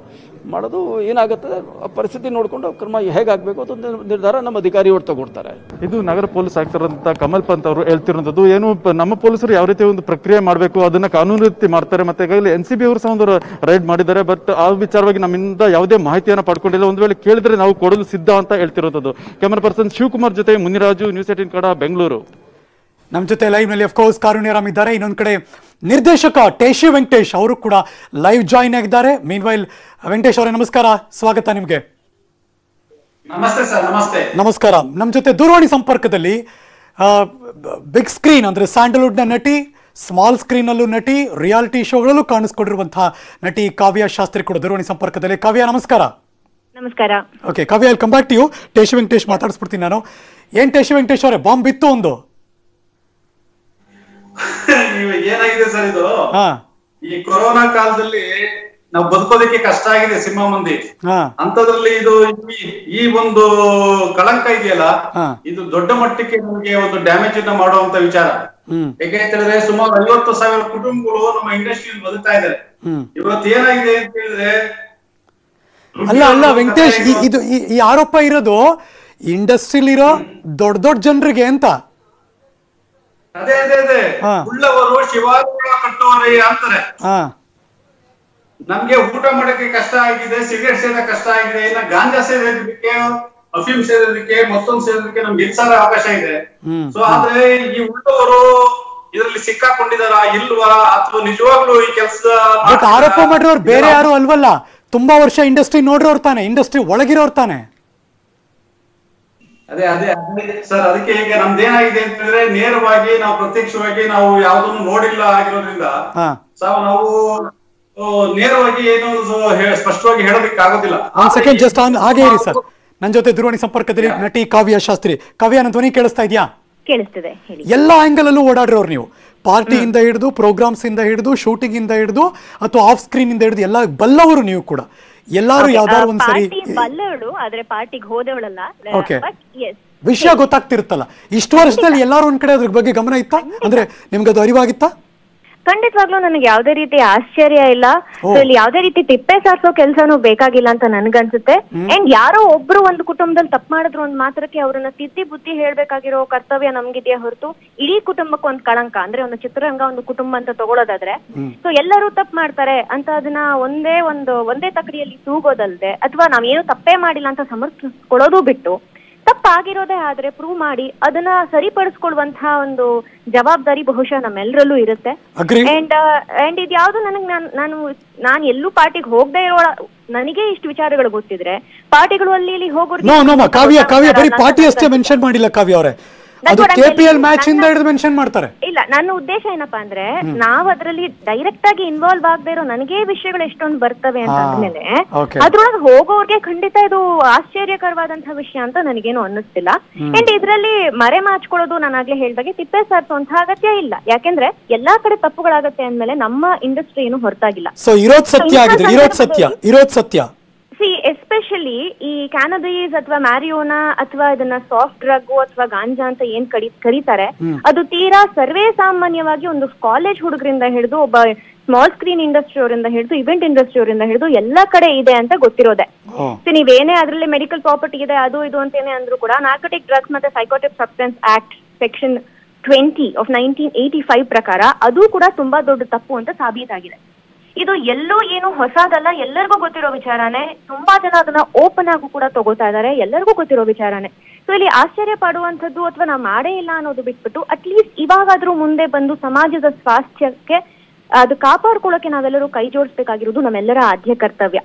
ಮಾಡೋದು ಏನಾಗುತ್ತದೆ ಆ ಪರಿಸ್ಥಿತಿ ನೋಡಿಕೊಂಡು ಕ್ರಮ ಹೇಗಾಗಬೇಕು ಅದೊಂದು ನಿರ್ಧಾರ ನಮ್ಮ ಅಧಿಕಾರಿಯವರು ತಗೊಳ್ತಾರೆ. ಇದು ನಗರ ಪೊಲೀಸ್ ಆಯುಕ್ತರಂತ ಕಮಲ್ ಪಂತ್ ಅವರು ಹೇಳ್ತಿರೋದು. ಏನು ನಮ್ಮ ಪೊಲೀಸರು ಯಾವ ರೀತಿ ಒಂದು ಪ್ರಕ್ರಿಯೆ ಮಾಡಬೇಕು ಅದನ್ನ ಕಾನೂನು ರೀತಿ ಮಾಡ್ತಾರೆ. ಮತ್ತೆ ಈಗಾಗಲೇ NCB ಅವರು ಸಹ ಒಂದು ರೈಡ್ ಮಾಡಿದ್ದಾರೆ. ಬಟ್ ಆ ವಿಚಾರವಾಗಿ ನಮ್ಮಿಂದ ಯಾವುದೇ ಮಾಹಿತಿಯನ್ನು ಪಡ್ಕೊಂಡಿಲ್ಲ. ಒಂದು ವೇಳೆ ಕೇಳಿದ್ರೆ ನಾವು ಕೊಡಲು ಸಿದ್ಧ ಅಂತ ಹೇಳ್ತಿರೋದು. ಕ್ಯಾಮರಾ ಪರ್ಸನ್ ಶಿವಕುಮಾರ್ ಜೊತೆ ಮುನಿರಾಜು, ನ್ಯೂಸ್ 18 ಕನ್ನಡ, ಬೆಂಗಳೂರು. ನಮ್ಮ ಜೊತೆ ಲೈವ್ ನಲ್ಲಿ ಅಫ್ಕೋರ್ಸ್ ಕಾರುಣ್ಯರಾಮ್ ಇದ್ದಾರೆ. ಇನ್ನೊಂದು ಕಡೆ ನಿರ್ದೇಶಕ ಟೇಶಿ ವೆಂಕಟೇಶ್ ಅವರು ಕೂಡ ಲೈವ್ ಜಾಯಿನ್ ಆಗಿದ್ದಾರೆ. ಮೀನ್ವೈಲ್ ವೆಂಕಟೇಶ್ ಅವರೇ, ನಮಸ್ಕಾರ, ಸ್ವಾಗತ ನಿಮಗೆ. ನಮಸ್ತೆ ಸರ್. ನಮಸ್ತೆ. ನಮಸ್ಕಾರ. ನಮ್ಮ ಜೊತೆ ದೂರವಾಣಿ ಸಂಪರ್ಕದಲ್ಲಿ ಬಿಗ್ ಸ್ಕ್ರೀನ್ ಅಂದ್ರೆ ಸ್ಯಾಂಡಲ್ವುಡ್ನ ನಟಿ, ಸ್ಮಾಲ್ ಸ್ಕ್ರೀನಲ್ಲೂ ನಟಿ, ರಿಯಾಲಿಟಿ ಶೋಗಳಲ್ಲೂ ಕಾಣಿಸ್ಕೊಂಡಿರುವಂತಹ ನಟಿ ಕಾವ್ಯ ಶಾಸ್ತ್ರಿ ಕೂಡ ದೂರವಾಣಿ ಸಂಪರ್ಕದಲ್ಲಿ. ಕಾವ್ಯ, ನಮಸ್ಕಾರ. ನಮಸ್ಕಾರ. Okay Kavya, I come back to you. ಟೇಶಿ ವೆಂಕಟೇಶ್ ಮಾತಾಡಿಸ್ಬಿಡ್ತೀನಿ ನಾನು. ಏನ್ ಟೇಶಿ ವೆಂಕಟೇಶ್ ಅವರೇ, ಬಾಂಬ್ ಬಿತ್ತು ಒಂದು? ಏನಾಗಿದೆ ಸರ್, ಇದು ಈ ಕೊರೋನಾ ಕಾಲದಲ್ಲಿ ನಾವು ಬದುಕೋದಕ್ಕೆ ಕಷ್ಟ ಆಗಿದೆ ಸಿನಿಮಾ ಮಂದಿ. ಅಂತದ್ರಲ್ಲಿ ಇದು ಈ ಒಂದು ಕಳಂಕ ಇದೆಯಲ್ಲ, ಇದು ದೊಡ್ಡ ಮಟ್ಟಕ್ಕೆ ನಮಗೆ ಒಂದು ಡ್ಯಾಮೇಜ್ ಅನ್ನ ಮಾಡುವಂತ ವಿಚಾರ. ಯಾಕೆಂತಂದ್ರೆ ಸುಮಾರು 50,000 ಕುಟುಂಬಗಳು ನಮ್ಮ ಇಂಡಸ್ಟ್ರಿಯಲ್ಲಿ ಬದುಕ್ತಾ ಇದ್ದಾರೆ. ಇವತ್ತು ಏನಾಗಿದೆ ಅಂತ ಹೇಳಿದ್ರೆ, ಅಲ್ಲ ವೆಂಕಟೇಶ್, ಇದು ಈ ಆರೋಪ ಇರೋದು ಇಂಡಸ್ಟ್ರಿಲಿರೋ ದೊಡ್ಡ ದೊಡ್ಡ ಜನರಿಗೆ ಅಂತ. ಅದೇ ಉಳ್ಳವರು ಶಿವಾಲಯ ಕಟ್ಟುವರೆ ಅಂತಾರೆ. ನಮ್ಗೆ ಊಟ ಮಾಡಕ್ಕೆ ಕಷ್ಟ ಆಗಿದೆ, ಸಿಗರೇಟ್ ಸೇದ ಕಷ್ಟ ಆಗಿದೆ, ಇನ್ನ ಗಾಂಜಾ ಸೇದೋದಕ್ಕೆ, ಅಫೀಮ್ ಸೇದೋದಕ್ಕೆ, ಮತ್ತೊಂದು ಸೇದೋದಕ್ಕೆ ನಮ್ಗೆ ಹೆಚ್ಚಾದ ಅವಕಾಶ ಇದೆ. ಸೊ ಆದ್ರೆ ಈ ಉಳ್ಳವರು ಇದರಲ್ಲಿ ಸಿಕ್ಕಾಕೊಂಡಿದಾರ ಇಲ್ವಾ, ಅಥವಾ ನಿಜವಾಗ್ಲೂ ಈ ಕೆಲಸ ಆರೋಪ ಮಾಡಿರೋರು ಬೇರೆ ಯಾರು ಅಲ್ವಲ್ಲ, ತುಂಬಾ ವರ್ಷ ಇಂಡಸ್ಟ್ರಿ ನೋಡಿರೋರು ತಾನೆ, ಇಂಡಸ್ಟ್ರಿ ಒಳಗಿರೋರು ತಾನೆ. ಅದೇ ಅದೇ ಸರ್, ಅದಕ್ಕೆ ಈಗ ನಮ್ದೇನಾಗಿದೆ ಅಂತಂದ್ರೆ ನೇರವಾಗಿ ನಾವು ಪ್ರತ್ಯಕ್ಷವಾಗಿ ನಾವು ಯಾವ್ದನ್ನು ನೋಡಿಲ್ಲ ಆಗಿರೋದ್ರಿಂದ ನಾವು ನೇರವಾಗಿ ಏನು ಸ್ಪಷ್ಟವಾಗಿ ಹೇಳೋದಕ್ಕೆ ಆಗೋದಿಲ್ಲ. ಒಂದ್ ಸೆಕೆಂಡ್ ಜಸ್ಟ್ ಹಾಗೆ ಇರಿ ಸರ್. ನನ್ನ ಜೊತೆ ದೂರವಾಣಿ ಸಂಪರ್ಕದಲ್ಲಿ ನಟಿ ಕಾವ್ಯ ಶಾಸ್ತ್ರಿ. ಕಾವ್ಯ, ನನ್ನ ಧ್ವನಿ ಕೇಳಿಸ್ತಾ ಇದೆಯಾ? ಕೇಳಿಸ್ತಿದೆ. ಎಲ್ಲಾ ಆಂಗಲ್ ಅಲ್ಲೂ ಓಡಾಡ್ರವ್ರು ನೀವು, ಪಾರ್ಟಿಯಿಂದ ಹಿಡಿದು ಪ್ರೋಗ್ರಾಮ್ಸ್ ಇಂದ ಹಿಡಿದು ಶೂಟಿಂಗ್ ಇಂದ ಹಿಡಿದು ಅಥವಾ ಆಫ್ ಸ್ಕ್ರೀನ್ ಇಂದ ಹಿಡಿದು ಎಲ್ಲ ಬಲ್ಲವರು ನೀವು ಕೂಡ. ಎಲ್ಲಾರು ಯಾವ್ದಾರು ಒಂದ್ಸರಿ ಬಲ್ಲವಳು ಆದ್ರೆ ಪಾರ್ಟಿಗೆ ಹೋದವಳಲ್ಲ. ಓಕೆ, ವಿಷಯ ಗೊತ್ತಾಗ್ತಿರುತ್ತಲ್ಲ. ಇಷ್ಟು ವರ್ಷದಲ್ಲಿ ಎಲ್ಲಾರು ಒಂದ್ ಕಡೆ ಅದ್ರ ಬಗ್ಗೆ ಗಮನ ಇತ್ತಾ? ಅಂದ್ರೆ ನಿಮ್ಗೆ ಅದು ಅರಿವಾಗಿತ್ತಾ? ಖಂಡಿತವಾಗ್ಲೂ ನನಗೆ ಯಾವ್ದೇ ರೀತಿ ಆಶ್ಚರ್ಯ ಇಲ್ಲ. ಇಲ್ಲಿ ಯಾವ್ದೇ ರೀತಿ ತಿಪ್ಪೆ ಸಾರಿಸೋ ಕೆಲ್ಸನೂ ಬೇಕಾಗಿಲ್ಲ ಅಂತ ನನ್ಗನ್ಸುತ್ತೆ. ಅಂಡ್ ಯಾರೋ ಒಬ್ರು ಒಂದು ಕುಟುಂಬದಲ್ಲಿ ತಪ್ಪು ಮಾಡಿದ್ರು ಒಂದ್ ಮಾತ್ರಕ್ಕೆ ಅವ್ರನ್ನ ತಿದ್ದಿ ಬುದ್ಧಿ ಹೇಳ್ಬೇಕಾಗಿರೋ ಕರ್ತವ್ಯ ನಮ್ಗಿದೆಯಾ ಹೊರತು ಇಡೀ ಕುಟುಂಬಕ್ಕೆ ಒಂದ್ ಕಳಂಕ. ಅಂದ್ರೆ ಒಂದು ಚಿತ್ರರಂಗ ಒಂದು ಕುಟುಂಬ ಅಂತ ತಗೊಳೋದಾದ್ರೆ ಸೊ ಎಲ್ಲರೂ ತಪ್ಪು ಮಾಡ್ತಾರೆ ಅಂತ ಅದನ್ನ ಒಂದೇ ತಕಡಿಯಲ್ಲಿ ತೂಗೋದಲ್ದೆ ಅಥವಾ ನಾವೇನು ತಪ್ಪೇ ಮಾಡಿಲ್ಲ ಅಂತ ಸಮರ್ಥಿಸ್ಕೊಳ್ಳೋದು ಬಿಟ್ಟು ತಪ್ಪಾಗಿರೋದೇ ಆದ್ರೆ ಪ್ರೂವ್ ಮಾಡಿ ಅದನ್ನ ಸರಿಪಡಿಸ್ಕೊಳ್ಳುವಂತಹ ಒಂದು ಜವಾಬ್ದಾರಿ ಬಹುಶಃ ನಮ್ಮೆಲ್ಲರಲ್ಲೂ ಇರುತ್ತೆ. ಅಂಡ್ ಇದ್ಯಾವ್ದು ನಾನು ಎಲ್ಲೂ ಪಾರ್ಟಿಗೆ ಹೋಗದೆ ಇರೋ ನನಗೆ ಇಷ್ಟು ವಿಚಾರಗಳು ಗೊತ್ತಿದ್ರೆ ಪಾರ್ಟಿಗಳು ಅಲ್ಲಿ ಹೋಗೋರು ಕಾವ್ಯ ಬರೀ ಪಾರ್ಟಿ ಅಷ್ಟೇ ಮೆನ್ಷನ್ ಮಾಡಿಲ್ಲ ಕಾವ್ಯ ಅವರೇ, ಅದು ಕೆಪಿಎಲ್ ಮ್ಯಾಚ್ ಇಂದ ಹಿಡಿದು ಮೆನ್ಷನ್ ಮಾಡ್ತಾರೆ. ಇಲ್ಲ, ನನ್ನ ಉದ್ದೇಶ ಏನಪ್ಪಾ ಅಂದ್ರೆ ನಾವ್ ಅದ್ರಲ್ಲಿ ಡೈರೆಕ್ಟ್ ಆಗಿ ಇನ್ವಾಲ್ವ್ ಆಗದೆ ಇರೋ ನನಗೆ ವಿಷಯಗಳು ಎಷ್ಟೊಂದು ಬರ್ತವೆ ಅಂತ ಅಂದ್ಮೇಲೆ ಅದ್ರೊಳಗೆ ಹೋಗೋರ್ಗೆ ಖಂಡಿತ ಇದು ಆಶ್ಚರ್ಯಕರವಾದಂತಹ ವಿಷಯ ಅಂತ ನನಗೇನು ಅನ್ನಿಸ್ತಿಲ್ಲ. ಅಂಡ್ ಇದ್ರಲ್ಲಿ ಮರೆ ಮಾಚ್ಕೊಳ್ಳೋದು ನಾನಾಗ್ಲೇ ಹೇಳ್ದಾಗೆ ತಿಪ್ಪೆ ಸಾರಿಸುವಂತಹ ಅಗತ್ಯ ಇಲ್ಲ. ಯಾಕೆಂದ್ರೆ ಎಲ್ಲಾ ಕಡೆ ತಪ್ಪುಗಳಾಗತ್ತೆ ಅಂದ್ಮೇಲೆ ನಮ್ಮ ಇಂಡಸ್ಟ್ರಿ ಏನು ಹೊರತಾಗಿಲ್ಲ. ಇರೋದ್ ಸತ್ಯ ಎಸ್ಪೆಷಲಿ ಈ ಕ್ಯಾನಬೀಸ್ ಅಥವಾ ಮ್ಯಾರಿಯೋನಾ ಅಥವಾ ಇದನ್ನ ಸಾಫ್ಟ್ ಡ್ರಗ್ ಅಥವಾ ಗಾಂಜಾ ಅಂತ ಏನ್ ಕರೀತಾರೆ ಅದು ತೀರಾ ಸರ್ವೇ ಸಾಮಾನ್ಯವಾಗಿ ಒಂದು ಕಾಲೇಜ್ ಹುಡುಗರಿಂದ ಹಿಡಿದು ಒಬ್ಬ ಸ್ಮಾಲ್ ಸ್ಕ್ರೀನ್ ಇಂಡಸ್ಟ್ರಿ ಅವರಿಂದ ಹಿಡಿದು ಇವೆಂಟ್ ಇಂಡಸ್ಟ್ರಿ ಅವರಿಂದ ಹಿಡಿದು ಎಲ್ಲಾ ಕಡೆ ಇದೆ ಅಂತ ಗೊತ್ತಿರೋದೆ. ನೀವೇನೇ ಅದ್ರಲ್ಲಿ ಮೆಡಿಕಲ್ ಪ್ರಾಪರ್ಟಿ ಇದೆ ಅದು ಇದು ಅಂತೇನೆ ಅಂದ್ರೂ ಕೂಡ ನಾರ್ಕೋಟಿಕ್ ಡ್ರಗ್ಸ್ ಮತ್ತೆ psychotic substance act section 20 of 1985 ಪ್ರಕಾರ ಅದು ಕೂಡ ತುಂಬಾ ದೊಡ್ಡ ತಪ್ಪು ಅಂತ ಸಾಬೀತಾಗಿದೆ. ಇದು ಎಲ್ಲೂ ಏನು ಹೊಸದಲ್ಲ, ಎಲ್ಲರಿಗೂ ಗೊತ್ತಿರೋ ವಿಚಾರನೇ. ತುಂಬಾ ಜನ ಅದನ್ನ ಓಪನ್ ಆಗು ಕೂಡ ತಗೋತಾ ಇದಾರೆ, ಎಲ್ಲರಿಗೂ ಗೊತ್ತಿರೋ ವಿಚಾರನೇ. ಸೊ ಇಲ್ಲಿ ಆಶ್ಚರ್ಯ ಪಡುವಂಥದ್ದು ಅಥವಾ ನಾವು ಮಾಡೇ ಇಲ್ಲ ಅನ್ನೋದು ಬಿಟ್ಬಿಟ್ಟು ಅಟ್ಲೀಸ್ಟ್ ಇವಾಗಾದ್ರೂ ಮುಂದೆ ಬಂದು ಸಮಾಜದ ಸ್ವಾಸ್ಥ್ಯಕ್ಕೆ ಅದು ಕಾಪಾಡ್ಕೊಳ್ಳೋಕೆ ನಾವೆಲ್ಲರೂ ಕೈ ಜೋಡಿಸ್ಬೇಕಾಗಿರೋದು ನಮ್ಮೆಲ್ಲರ ಆದ್ಯ ಕರ್ತವ್ಯ.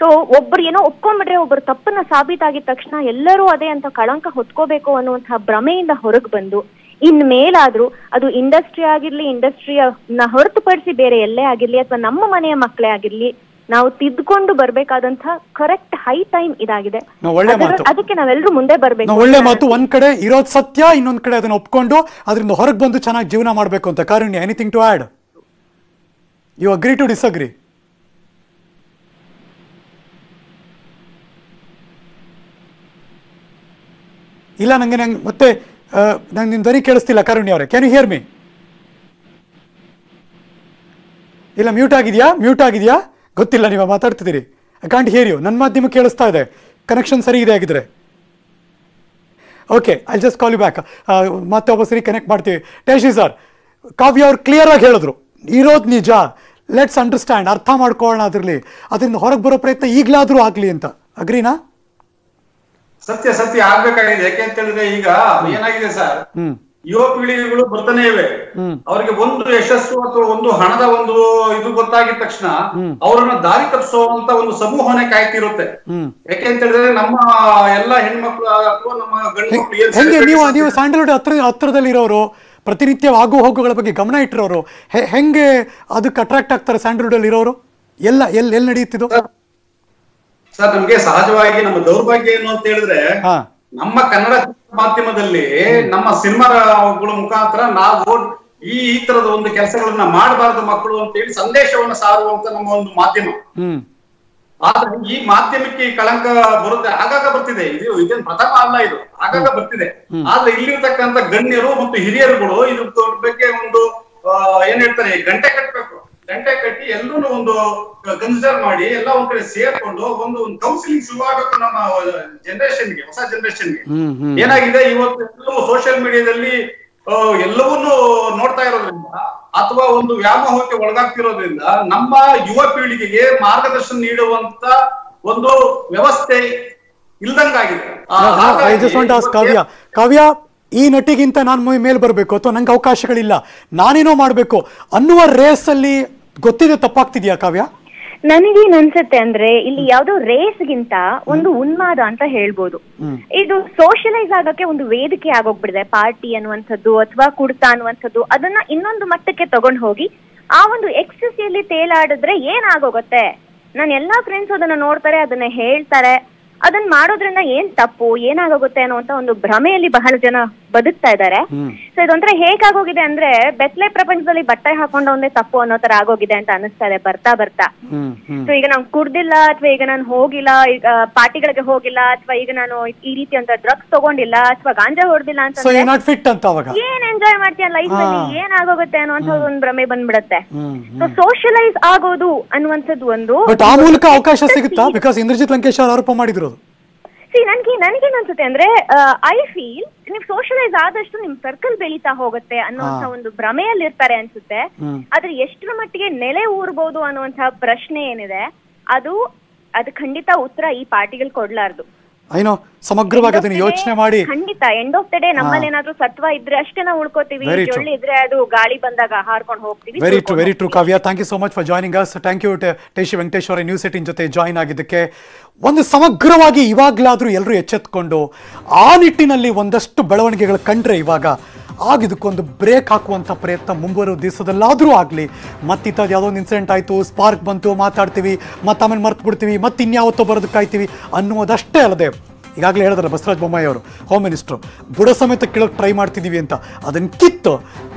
ಸೊ ಒಬ್ರು ಏನೋ ಒಪ್ಕೊಂಡ್ಬಿಟ್ರೆ ಒಬ್ಬರು ತಪ್ಪನ್ನ ಸಾಬೀತಾಗಿದ ತಕ್ಷಣ ಎಲ್ಲರೂ ಅದೇ ಅಂತ ಕಳಂಕ ಹೊತ್ಕೋಬೇಕು ಅನ್ನುವಂತಹ ಭ್ರಮೆಯಿಂದ ಹೊರಗೆ ಬಂದು ಇನ್ ಮೇಲಾದ್ರೂ ಅದು ಇಂಡಸ್ಟ್ರಿ ಆಗಿರ್ಲಿ, ಇಂಡಸ್ಟ್ರಿಯನ್ನ ಹೊರತುಪಡಿಸಿ ಬೇರೆ ಎಲ್ಲೇ ಆಗಿರ್ಲಿ ಅಥವಾ ನಮ್ಮ ಮನೆಯ ಮಕ್ಕಳೇ ಆಗಿರ್ಲಿ ನಾವು ತಿದ್ಕೊಂಡು ಬರ್ಬೇಕಾದಂತ ಕರೆಕ್ಟ್ ಹೈ ಟೈಮ್ ಇದಾಗಿದೆ. ಅದಕ್ಕೆ ನಾವೆಲ್ಲರೂ ಮುಂದೆ ಬರ್ಬೇಕು. ಒಳ್ಳೆ ಮಾತು. ಒಂದ್ ಕಡೆ ಇರೋದ್ ಸತ್ಯ, ಇನ್ನೊಂದ್ ಕಡೆ ಅದನ್ನ ಒಪ್ಕೊಂಡು ಅದರಿಂದ ಹೊರಗೆ ಬಂದು ಚೆನ್ನಾಗಿ ಜೀವನ ಮಾಡ್ಬೇಕು ಅಂತ. Karunya, anything to add? You agree to disagree? ಇಲ್ಲ, ನಂಗೆ ಮತ್ತೆ ನಂಗೆ ನಿಮ್ ಧ್ವನಿ ಕೇಳಿಸ್ತಿಲ್ಲ ಕಾರುಣ್ಯ ಅವರೇ. Can you hear me? ಇಲ್ಲ, ಮ್ಯೂಟ್ ಆಗಿದೆಯಾ ಗೊತ್ತಿಲ್ಲ, ನೀವು ಮಾತಾಡ್ತಿದ್ದೀರಿ. I can't hear you. ನನ್ನ ಮಾಧ್ಯಮ ಕೇಳಿಸ್ತಾ ಇದೆ, ಕನೆಕ್ಷನ್ ಸರಿ ಇದೆ ಆಗಿದ್ರೆ. Okay, I just call you back. ಮತ್ತೆ ಒಬ್ಬ ಸರಿ ಕನೆಕ್ಟ್ ಮಾಡ್ತೀವಿ. ಟೇಶಿ ಸರ್, ಕಾವ್ಯ ಅವ್ರು ಕ್ಲಿಯರ್ ಆಗಿ ಹೇಳಿದ್ರು, ಇರೋದು ನಿಜ, ಲೆಟ್ಸ್ ಅಂಡರ್ಸ್ಟ್ಯಾಂಡ್, ಅರ್ಥ ಮಾಡ್ಕೊಳ್ಳೋಣ, ಅದರಿಂದ ಹೊರಗೆ ಬರೋ ಪ್ರಯತ್ನ ಈಗಲಾದ್ರೂ ಆಗ್ಲಿ ಅಂತ. ಅಗ್ರಿನಾ? ಸತ್ಯ ಆಗ್ಬೇಕಾಗಿದೆ. ಯಾಕೆ ಅಂತ ಹೇಳಿದ್ರೆ ಈಗ ಏನಾಗಿದೆ ಸರ್, ಯುವ ಪೀಳಿಗೆಗಳು ಬರ್ತಾನೆ ಇವೆ. ಅವರಿಗೆ ಒಂದು ಯಶಸ್ಸು ಅಥವಾ ಒಂದು ಹಣದ ಒಂದು ಇದು ಗೊತ್ತಾಗಿದ ತಕ್ಷಣ ಅವರನ್ನ ದಾರಿ ತಪ್ಪಿಸುವಂತ ಒಂದು ಸಮೂಹನೇ ಕಾಯ್ತಿರುತ್ತೆ. ಯಾಕೆ ಅಂತ ಹೇಳಿದ್ರೆ ನಮ್ಮ ಎಲ್ಲಾ ಹೆಣ್ಮಕ್ಳು ಅಥವಾ ನಮ್ಮ ಗಂಡು ಮಕ್ಕಳು ನೀವು ಸ್ಯಾಂಡಲ್ವುಡ್ ಹತ್ರದಲ್ಲಿರೋರು, ಪ್ರತಿನಿತ್ಯ ಆಗು ಹೋಗುಗಳ ಬಗ್ಗೆ ಗಮನ ಇಟ್ಟಿರೋರು, ಹೆಂಗೆ ಅದಕ್ಕೆ ಅಟ್ರಾಕ್ಟ್ ಆಗ್ತಾರೆ ಸ್ಯಾಂಡಲ್ವುಡ್ ಅಲ್ಲಿ ಇರೋರು? ಎಲ್ಲಿ ನಡೆಯುತ್ತಿದ್ದು ಸರ್? ನಮ್ಗೆ ಸಹಜವಾಗಿ ನಮ್ಮ ದೌರ್ಭಾಗ್ಯ ಏನು ಅಂತ ಹೇಳಿದ್ರೆ ನಮ್ಮ ಕನ್ನಡ ಮಾಧ್ಯಮದಲ್ಲಿ ನಮ್ಮ ಸಿನಿಮಾಗಳ ಮುಖಾಂತರ ನಾವು ಈ ತರದ ಒಂದು ಕೆಲಸಗಳನ್ನ ಮಾಡಬಾರದು ಮಕ್ಕಳು ಅಂತ ಹೇಳಿ ಸಂದೇಶವನ್ನ ಸಾರುವಂತ ನಮ್ಮ ಒಂದು ಮಾಧ್ಯಮ. ಆದ್ರೆ ಈ ಮಾಧ್ಯಮಕ್ಕೆ ಈ ಕಳಂಕ ಬರುತ್ತೆ, ಆಗಾಗ ಬರ್ತಿದೆ. ಇದೇನು ಪ್ರಥಮ ಅಲ್ಲ, ಇದು ಆಗಾಗ ಬರ್ತಿದೆ. ಆದ್ರೆ ಇಲ್ಲಿರ್ತಕ್ಕಂಥ ಗಣ್ಯರು ಮತ್ತು ಹಿರಿಯರುಗಳು ಇದ್ರ ಬಗ್ಗೆ ಒಂದು ಏನ್ ಹೇಳ್ತಾರೆ, ಗಂಟೆ ಕಟ್ಟಿ ಎಲ್ಲರೂ ಒಂದು ಕನ್ಸಿಡರ್ ಮಾಡಿ ಎಲ್ಲ ಒಂದ್ ಕಡೆ ಸೇರ್ಕೊಂಡು ಒಂದು ಕೌನ್ಸಿಲಿಂಗ್ ಶುರುವಾಗಬೇಕು ನಮ್ಮ ಜನರೇಷನ್ಗೆ, ಹೊಸ ಜನರೇಷನ್ಗೆ. ಏನಾಗಿದೆ, ಇವತ್ತು ಎಲ್ಲವೂ ಸೋಷಿಯಲ್ ಮೀಡಿಯಾದಲ್ಲಿ ಎಲ್ಲವನ್ನೂ ನೋಡ್ತಾ ಇರೋದ್ರಿಂದ ಅಥವಾ ಒಂದು ವ್ಯಾಮೋಹಕ್ಕೆ ಒಳಗಾಗ್ತಿರೋದ್ರಿಂದ ನಮ್ಮ ಯುವ ಪೀಳಿಗೆಗೆ ಮಾರ್ಗದರ್ಶನ ನೀಡುವಂತ ಒಂದು ವ್ಯವಸ್ಥೆ ಇಲ್ದಂಗಾಗಿದೆ. ಕಾವ್ಯ, ಈ ನಟಿಗಿಂತ ನಾನು ಮೇಲೆ ಬರಬೇಕು ಅಥವಾ ನಂಗೆ ಅವಕಾಶಗಳಿಲ್ಲ, ನಾನೇನೋ ಮಾಡ್ಬೇಕು ಅನ್ನುವ ರೇಸ್ ಅಲ್ಲಿ ಗೊತ್ತಿದೆ ತಪ್ಪಾಗ್ತಿದ್ಯಾ ಕಾವ್ಯ? ನನಗೇನ್ ಅನ್ಸುತ್ತೆ ಅಂದ್ರೆ ಇಲ್ಲಿ ಯಾವ್ದೋ ರೇಸ್ಗಿಂತ ಒಂದು ಉನ್ಮಾದ ಅಂತ ಹೇಳ್ಬೋದು. ಇದು ಸೋಷಲೈಸ್ ಆಗಕ್ಕೆ ಒಂದು ವೇದಿಕೆ ಆಗೋಗ್ಬಿಡಿದೆ. ಪಾರ್ಟಿ ಅನ್ನುವಂಥದ್ದು ಅಥವಾ ಕುಡ್ತಾ ಅನ್ನುವಂಥದ್ದು ಅದನ್ನ ಇನ್ನೊಂದು ಮಟ್ಟಕ್ಕೆ ತಗೊಂಡ್ ಹೋಗಿ ಆ ಒಂದು ಎಕ್ಸೆಸಿಯಲ್ಲಿ ತೇಲಾಡಿದ್ರೆ ಏನಾಗೋಗುತ್ತೆ. ನಾನು ಎಲ್ಲಾ ಫ್ರೆಂಡ್ಸ್ ಅದನ್ನ ನೋಡ್ತಾರೆ, ಅದನ್ನ ಹೇಳ್ತಾರೆ. ಅದನ್ನ ಮಾಡೋದ್ರಿಂದ ಏನ್ ತಪ್ಪು, ಏನಾಗೋಗುತ್ತೆ ಅನ್ನುವಂತ ಒಂದು ಭ್ರಮೆಯಲ್ಲಿ ಬಹಳ ಜನ ಬದುಕ್ತಾ ಇದ್ದಾರೆ. ಸೊ ಇದೊಂಥರ ಹೇಗಾಗೋಗಿದೆ ಅಂದ್ರೆ ಬೆತ್ತಲೆ ಪ್ರಪಂಚದಲ್ಲಿ ಬಟ್ಟೆ ಹಾಕೊಂಡವನ್ನೇ ತಪ್ಪು ಅನ್ನೋ ತರ ಆಗೋಗಿದೆ ಅಂತ ಅನಿಸ್ತಾ ಇದೆ ಬರ್ತಾ ಬರ್ತಾ. ಸೊ ಈಗ ನಾನು ಕುಡ್ದಿಲ್ಲ ಅಥವಾ ಈಗ ನಾನು ಹೋಗಿಲ್ಲ, ಈಗ ಪಾರ್ಟಿಗಳಿಗೆ ಹೋಗಿಲ್ಲ, ಅಥವಾ ಈಗ ನಾನು ಈ ರೀತಿ ಅಂತ ಡ್ರಗ್ಸ್ ತಗೊಂಡಿಲ್ಲ ಅಥವಾ ಗಾಂಜಾ ಹೊಡೆದಿಲ್ಲ ಅಂತ ಏನ್ ಎಂಜಾಯ್ ಮಾಡ್ತೀಯ ಲೈಫ್ ಅಲ್ಲಿ, ಏನಾಗೋಗುತ್ತೆ ಅನ್ನುವಂತ ಒಂದು ಭ್ರಮೆ ಬಂದ್ಬಿಡತ್ತೆ. ಸೊ ಸೋಷಲೈಸ್ ಆಗೋದು ಅನ್ನುವಂಥದ್ದು ಒಂದು ಆ ಮೂಲಕ ಅವಕಾಶ ಸಿಗುತ್ತಾ? ಬಿಕಾಸ್ ಇಂದ್ರಜಿತ್ ಲಂಕೇಶ್ ಆರೋಪ ಮಾಡಿದ್ರು. ನನಗೇನ್ ಅನ್ಸುತ್ತೆ ಅಂದ್ರೆ ಐ ಫೀಲ್ ನೀವು ಸೋಷಲೈಸ್ ಆದಷ್ಟು ನಿಮ್ ಸರ್ಕಲ್ ಬೆಳೀತಾ ಹೋಗುತ್ತೆ ಅನ್ನುವಂತ ಒಂದು ಭ್ರಮೆಯಲ್ಲಿ ಇರ್ತಾರೆ ಅನ್ಸುತ್ತೆ. ಆದ್ರೆ ಎಷ್ಟರ ಮಟ್ಟಿಗೆ ನೆಲೆ ಊರ್ಬೋದು ಅನ್ನುವಂತಹ ಪ್ರಶ್ನೆ ಏನಿದೆ ಅದು ಖಂಡಿತ ಉತ್ತರ ಈ ಪಾರ್ಟಿಗಳು ಕೊಡ್ಲಾರ್ದು. ಏನೋ ಸಮಗ್ರವಾಗಿ ಅದನ್ನ ಯೋಚನೆ ಮಾಡಿ ಖಂಡಿತ ಎಂಡ್ ಆಫ್ ದ ಡೇ ನಮ್ಮಲ್ಲಿ ಏನಾದ್ರೂ ಸತ್ವ ಇದ್ರೆ ಅಷ್ಟೇ ನಾವು ಉಳ್ಕೋತೀವಿ. ಜೊಳ್ಳಿ ಇದ್ರೆ ಅದು ಗಾಳಿ ಬಂದಾಗ ಹಾರ್ಕೊಂಡು ಹೋಗ್ತೀವಿ. Very true Kavya. Thank you so much for joining us. Thank you ಟೇಶಿ ವೆಂಕಟೇಶ್ವರ ನ್ಯೂಸ್ 18 ಜೊತೆ ಜಾಯಿನ್ ಆಗಿದ್ದಕ್ಕೆ. ಒಂದು ಸಮಗ್ರವಾಗಿ ಇವಾಗ್ಲಾದ್ರೂ ಎಲ್ಲರೂ ಎಚ್ಚೆತ್ಕೊಂಡು ಆ ನಿಟ್ಟಿನಲ್ಲಿ ಒಂದಷ್ಟು ಬೆಳವಣಿಗೆಗಳು ಕಂಡ್ರೆ ಇವಾಗ ಇದಕ್ಕೊಂದು ಬ್ರೇಕ್ ಹಾಕುವಂಥ ಪ್ರಯತ್ನ ಮುಂಬರುವ ದಿವಸದಲ್ಲಾದರೂ ಆಗಲಿ. ಮತ್ತಿತ್ತದು ಯಾವುದೋ ಒಂದು ಇನ್ಸಿಡೆಂಟ್ ಆಯಿತು, ಸ್ಪಾರ್ಕ್ ಬಂತು, ಮಾತಾಡ್ತೀವಿ, ಮತ್ತು ಆಮೇಲೆ ಮರ್ತು ಬಿಡ್ತೀವಿ, ಮತ್ತು ಇನ್ಯಾವತ್ತೋ ಬರೋದಕ್ಕೆ ಕಾಯ್ತೀವಿ ಅನ್ನೋದಷ್ಟೇ ಅಲ್ಲದೆ, ಈಗಾಗಲೇ ಹೇಳಿದ್ರಲ್ಲ ಬಸವರಾಜ ಬೊಮ್ಮಾಯಿ ಅವರು, ಹೋಮ್ ಮಿನಿಸ್ಟ್ರು, ಬುಡ ಸಮೇತ ಕೇಳೋಕ್ಕೆ ಟ್ರೈ ಮಾಡ್ತಿದ್ದೀವಿ ಅಂತ, ಅದನ್ನು ಕಿತ್ತು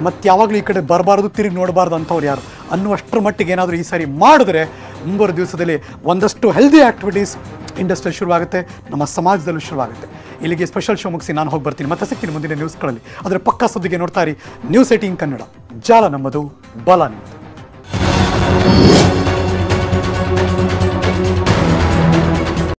ಮತ್ತು ಯಾವಾಗಲೂ ಈ ಕಡೆ ಬರಬಾರ್ದು, ತಿರುಗಿ ನೋಡಬಾರ್ದು ಅಂಥವ್ರು ಯಾರು ಅನ್ನುವಷ್ಟರ ಮಟ್ಟಿಗೆ ಏನಾದರೂ ಈ ಸಾರಿ ಮಾಡಿದ್ರೆ ಮುಂಬರುವ ದಿವಸದಲ್ಲಿ ಒಂದಷ್ಟು ಹೆಲ್ದಿ ಆ್ಯಕ್ಟಿವಿಟೀಸ್ ಇಂಡಸ್ಟ್ರಿಯಲ್ಲಿ ಶುರುವಾಗುತ್ತೆ, ನಮ್ಮ ಸಮಾಜದಲ್ಲೂ ಶುರುವಾಗುತ್ತೆ. ಇಲ್ಲಿಗೆ ಸ್ಪೆಷಲ್ ಶೋ ಮುಗಿಸಿ ನಾನು ಹೋಗಿ ಬರ್ತೀನಿ. ಮತ್ತೆ ಸಿಗ್ತೀನಿ ಮುಂದಿನ ನ್ಯೂಸ್ಗಳಲ್ಲಿ. ಅದರ ಪಕ್ಕಾ ಸುದ್ದಿಗೆ ನೋಡ್ತಾ ಇರಿ ನ್ಯೂಸ್ 18 ಕನ್ನಡ. ಜಾಲ ನಮ್ಮದು, ಬಲ ನಿಮ್ಮದು.